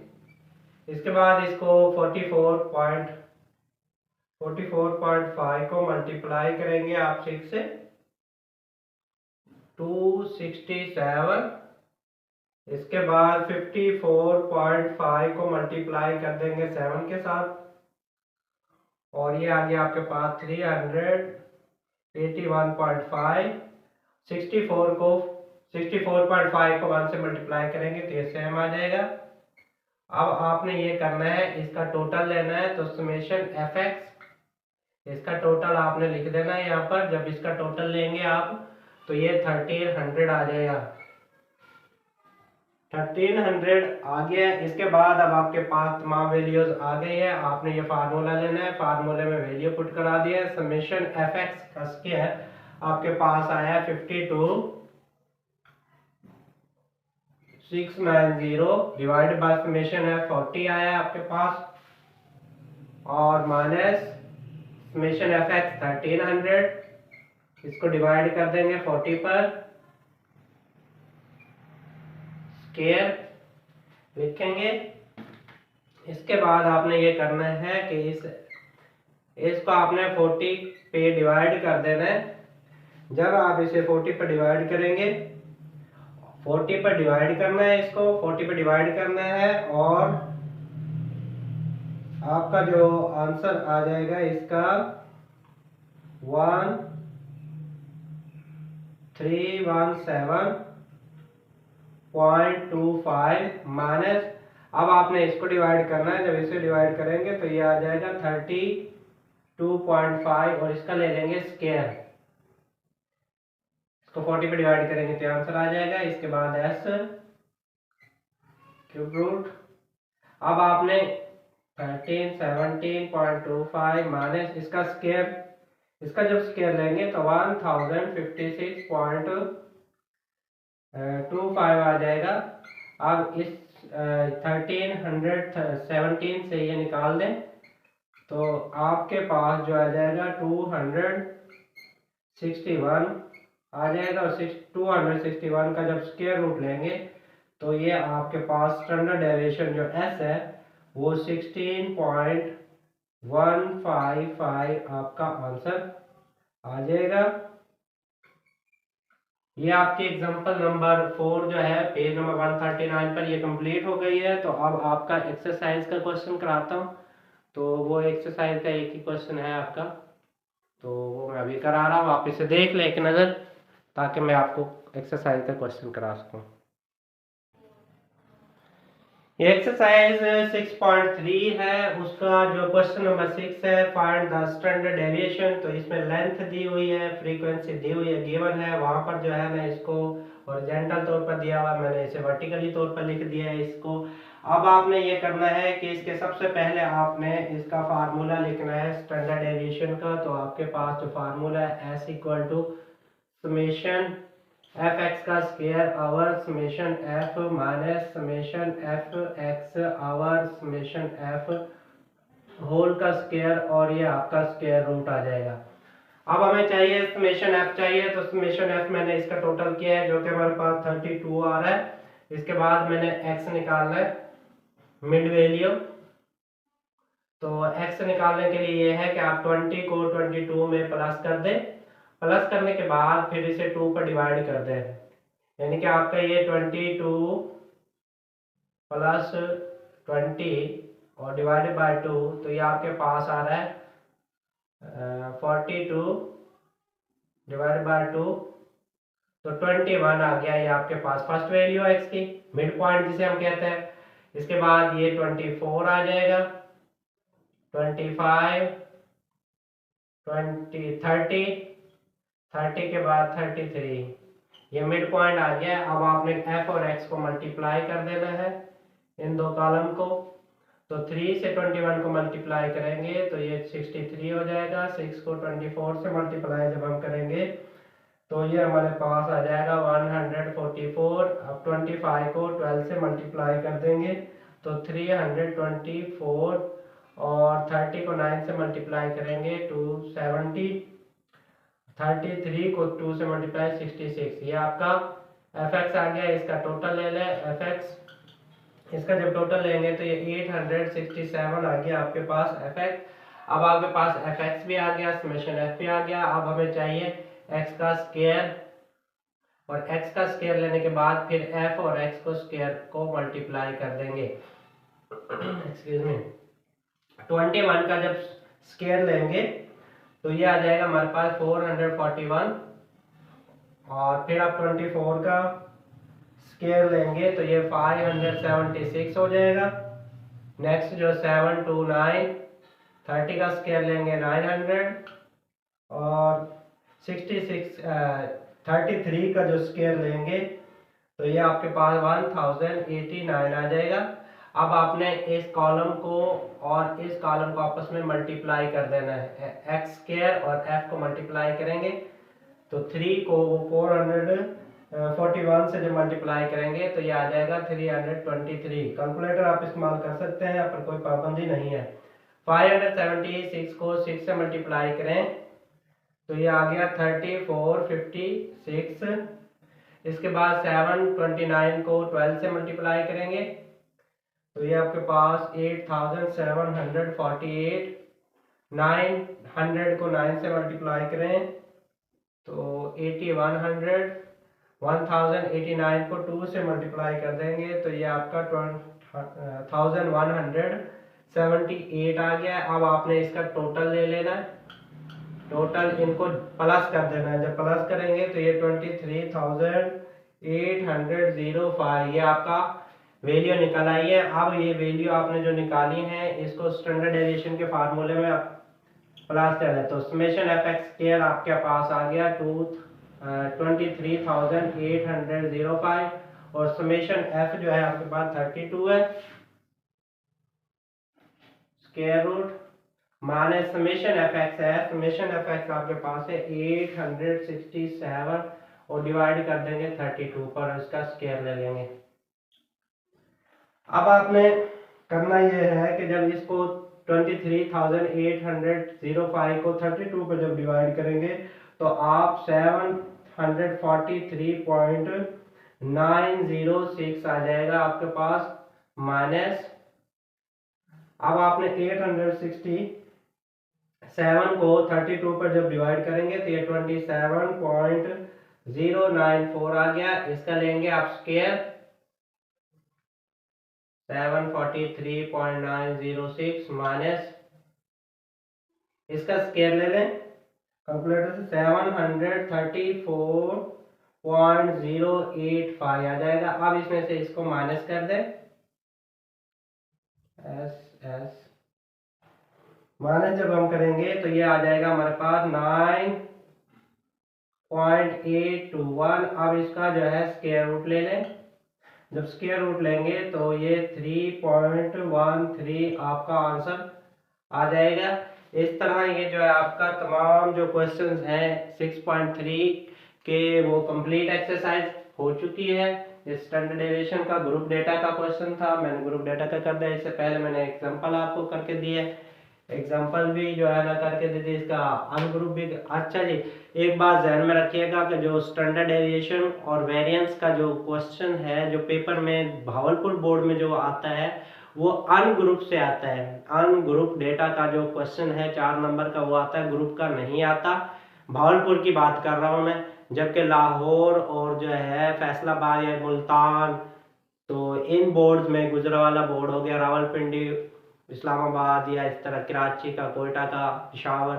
इसके बाद इसको 44.5 को मल्टीप्लाई करेंगे आप 6 से, 267। इसके बाद 54.5 को मल्टीप्लाई कर देंगे 7 के साथ और ये आ गया आपके पास 381.5। 64.5 को 1 से मल्टीप्लाई करेंगे तो ये सेम आ जाएगा। अब आपने ये करना है, इसका टोटल लेना है तो समेशन एफ एक्स इसका टोटल आपने लिख देना है यहाँ पर। जब इसका टोटल लेंगे आप तो ये 1300 आ जाएगा। 1300 आ गया। इसके बाद अब आपके पास तमाम वैल्यूज आ गई है, आपने ये फार्मूला लेना है, फार्मूले में वैल्यू पुट करा दिया है। समेशन एफ एक्स का स्क्वायर आपके पास आया 52,690 डिवाइड बाय समेशन है 40 आया आपके पास और माइनस समेशन एफ एक्स 1300, इसको डिवाइड कर देंगे 40 पर, स्क्वायर लिखेंगे। इसके बाद आपने ये करना है कि इसको आपने 40 पे डिवाइड कर देना है। जब आप इसे 40 पर डिवाइड करेंगे, 40 पर डिवाइड करना है, इसको 40 पर डिवाइड करना है और आपका जो आंसर आ जाएगा इसका 1317.25 माइनस, अब आपने इसको डिवाइड करना है। जब इसे डिवाइड करेंगे तो ये आ जाएगा 32.5 और इसका ले लेंगे स्क्वायर। इसको 40 पे डिवाइड करेंगे तो आंसर आ जाएगा। इसके बाद एस क्यूब रूट। अब आपने 1317.25 माइनस इसका स्क्वायर, इसका जब स्क्वायर लेंगे तो 1056.25 आ जाएगा। अब इस 1317 से ये निकाल दें तो आपके पास जो आ जाएगा 261 आ जाएगा। और 261 का जब स्क्वायर रूट लेंगे तो ये आपके पास स्टैंडर्ड डेविएशन जो एस है वो 16.155 आपका आंसर आ जाएगा। ये आपकी एग्जांपल नंबर 4 जो है पेज नंबर 139 पर ये कंप्लीट हो गई है। तो अब आपका एक्सरसाइज का क्वेश्चन कराता हूँ। तो वो एक्सरसाइज का एक ही क्वेश्चन है आपका, तो वो मैं अभी करा रहा हूँ, आप इसे देख लें एक नज़र ताकि मैं आपको एक्सरसाइज का क्वेश्चन करा सकूँ। ये एक्सरसाइज 6.3 है, उसका जो क्वेश्चन नंबर 6 है फाइंड द स्टैंडर्ड डेविएशन। तो इसमें लेंथ दी हुई है, फ्रीक्वेंसी दी हुई है, गिवन है। वहां पर जो है मैं इसको हॉरिजॉन्टल तौर पर दिया हुआ, मैंने इसे वर्टिकली तौर पर लिख दिया है इसको। अब आपने ये करना है कि इसके सबसे पहले आपने इसका फार्मूला लिखना है स्टैंडर्ड डेविएशन का। तो आपके पास जो फार्मूला है S equal to summation F X का square our summation F minus summation F X our summation F whole का स्क्वायर, और ये आपका स्क्वायर रूट आ जाएगा। अब हमें चाहिए समेशन एफ चाहिए, तो समेशन एफ मैंने इसका टोटल किया है जो कि हमारे पास 32 आ रहा है। इसके बाद मैंने एक्स निकालना है मिड वैल्यू। तो एक्स निकालने के लिए ये है कि आप 20 को 22 में प्लस कर दें, प्लस करने के बाद फिर इसे 2 पर डिवाइड कर दें, यानी कि आपका ये 22 प्लस 20 और डिवाइडेड बाय 2, तो ये आपके पास आ रहा है 42 डिवाइडेड बाय 2, तो 21 आ गया ये आपके पास फर्स्ट वैल्यू है एक्स की, मिड पॉइंट जिसे हम कहते हैं। इसके बाद ये 24 आ जाएगा, 25 20 30 के बाद 33, ये मिड पॉइंट आ गया। अब आपने एफ और एक्स को मल्टीप्लाई कर देना है इन दो कॉलम को। तो 3 से 21 को मल्टीप्लाई करेंगे तो ये 63 हो जाएगा। 6 को 24 से मल्टीप्लाई जब हम करेंगे तो ये हमारे पास आ जाएगा 144। अब 25 को 12 से मल्टीप्लाई कर देंगे तो 324, और 30 को 9 से मल्टीप्लाई करेंगे 270, 33 को 2 से मल्टीप्लाई 66। ये आपका एफ एक्स आ गया। इसका टोटल ले लें एफ एक्स, इसका जब टोटल लेंगे तो ये 867 आ गया आपके पास एफ एक्स। अब आपके पास एफ एक्स भी आ गया, समेशन एफ भी आ गया। अब हमें चाहिए एक्स का स्क्वायर, और एक्स का स्क्वायर लेने के बाद फिर एफ और एक्स को स्क्वायर को मल्टीप्लाई कर देंगे। एक्सक्यूज मी, 21 का जब स्क्वायर लेंगे तो ये आ जाएगा हमारे पास 441, और फिर आप 24 का स्क्वायर लेंगे तो ये 576 हो जाएगा। नेक्स्ट जो 729, 30 का स्क्वायर लेंगे 900, और 33 का जो स्क्वायर लेंगे तो ये आपके पास 1089 आ जाएगा। अब आपने इस कॉलम को और इस कॉलम को आपस में मल्टीप्लाई कर देना है, एक्स स्क्वायर और एफ को मल्टीप्लाई करेंगे तो 3 को 441 से जब मल्टीप्लाई करेंगे तो ये आ जाएगा 323। कैलकुलेटर आप इस्तेमाल कर सकते हैं, यहाँ पर कोई पाबंदी नहीं है। 576 को 6 से मल्टीप्लाई करें तो ये आ गया 3456। इसके बाद 729 को 12 से मल्टीप्लाई करेंगे तो ये आपके पास 8748। 900 को 9 से मल्टीप्लाई करें तो 8100। 1089 को 2 से मल्टीप्लाई कर देंगे तो ये आपका 1178 आ गया। अब आपने इसका टोटल ले लेना है, टोटल इनको प्लस कर देना है। जब प्लस करेंगे तो ये 23,805 ये आपका वैल्यू निकल आई है। अब ये वैल्यू आपने जो निकाली है इसको स्टैंडर्ड डेविएशन के फार्मूले में प्लस कर दें तो समेशन एफ एक्स स्क्वायर आपके पास आ गया 23,805, और समेशन एफ जो है आपके पास 32 है square root minus summation F X है, समेशन एफ एक्स आपके पास है 867, और डिवाइड कर देंगे 32 पर, इसका स्क्वायर ले लेंगे। अब आपने करना ये है कि जब इसको 23,805 को 32 पर जब डिवाइड करेंगे तो आप 743.906 आ जाएगा आपके पास, माइनस अब आपने 867 को 32 पर जब डिवाइड करेंगे तो ये 27.094 आ गया। इसका लेंगे आप स्क्वायर 743.906 माइनस इसका स्क्वायर ले लें कैलकुलेटर से 734.085 आ जाएगा। अब इसमें से इसको माइनस कर दें, एस माइनस जब हम करेंगे तो ये आ जाएगा हमारे पास 9.821। अब इसका जो है स्क्वायर रूट ले लें, जब स्क्वायर रूट लेंगे तो ये 3.13 आपका आंसर आ जाएगा। इस तरह ये जो है आपका तमाम जो क्वेश्चंस हैं 6.3 के वो कंप्लीट एक्सरसाइज हो चुकी है। स्टैंडर्ड डेविएशन का ग्रुप डेटा का क्वेश्चन था, मैंने ग्रुप डेटा का कर दिया। इससे पहले मैंने एग्जांपल आपको करके दिए, एग्जांपल भी जो है ना करके दे दी, इसका अनग्रुप भी। अच्छा जी, एक बात ध्यान में रखिएगा कि जो स्टैंडर्ड डेविएशन और वेरिएंस का जो क्वेश्चन है जो पेपर में भावलपुर बोर्ड में जो आता है वो अनग्रुप से आता है। अनग्रुप डेटा का जो क्वेश्चन है 4 नंबर का वो आता है, ग्रुप का नहीं आता। भावलपुर की बात कर रहा हूँ मैं, जबकि लाहौर और जो है फैसलाबाद या मुल्तान, तो इन बोर्ड्स में गुजरावाला बोर्ड हो गया, रावलपिंडी, इस्लामाबाद या इस तरह कराची का, कोयटा का, पेशावर,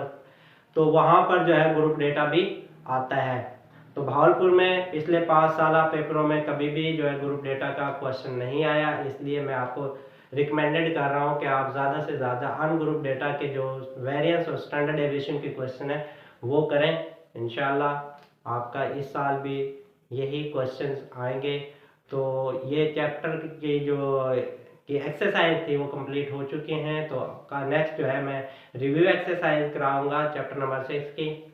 तो वहाँ पर जो है ग्रुप डेटा भी आता है। तो भावलपुर में पिछले 5 साल पेपरों में कभी भी जो है ग्रुप डेटा का क्वेश्चन नहीं आया, इसलिए मैं आपको रिकमेंडेड कर रहा हूँ कि आप ज़्यादा से ज़्यादा अनग्रुप डेटा के जो वेरिएंस और स्टैंडर्ड डेविएशन के क्वेश्चन है वो करें। इंशाल्लाह आपका इस साल भी यही क्वेश्चंस आएंगे। तो ये चैप्टर की जो कि एक्सरसाइज थी वो कंप्लीट हो चुके हैं। तो का नेक्स्ट जो है मैं रिव्यू एक्सरसाइज कराऊंगा चैप्टर नंबर 6 की।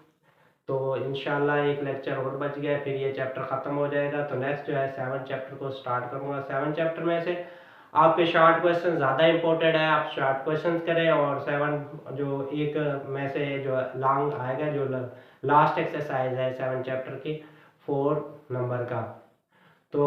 तो इंशाल्लाह एक लेक्चर और बच गया, फिर ये चैप्टर ख़त्म हो जाएगा। तो नेक्स्ट जो है 7 चैप्टर को स्टार्ट करूंगा। 7 चैप्टर में से आपके शॉर्ट क्वेश्चन ज़्यादा इंपॉर्टेंट है, आप शॉर्ट क्वेश्चन करें, और 7 जो एक में से जो लॉन्ग आएगा, जो लास्ट एक्सरसाइज है 7 चैप्टर की 4 नंबर का। तो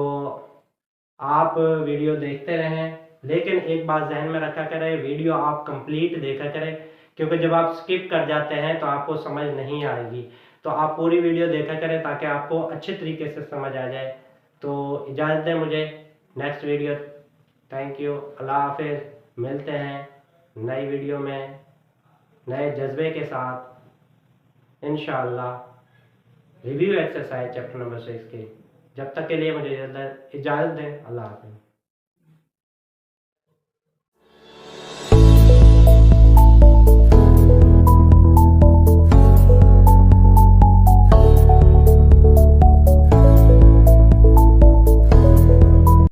आप वीडियो देखते रहें, लेकिन एक बात जहन में रखा करें, वीडियो आप कंप्लीट देखा करें, क्योंकि जब आप स्किप कर जाते हैं तो आपको समझ नहीं आएगी। तो आप पूरी वीडियो देखा करें ताकि आपको अच्छे तरीके से समझ आ जाए। तो इजाज़त दें मुझे, नेक्स्ट वीडियो। थैंक यू, अल्लाह हाफिज़। मिलते हैं नई वीडियो में नए जज्बे के साथ इंशाअल्लाह रिव्यू एक्सरसाइज चैप्टर नंबर 6 के। जब तक के लिए मुझे इजाज़त दें, अल्लाह हाफिज़।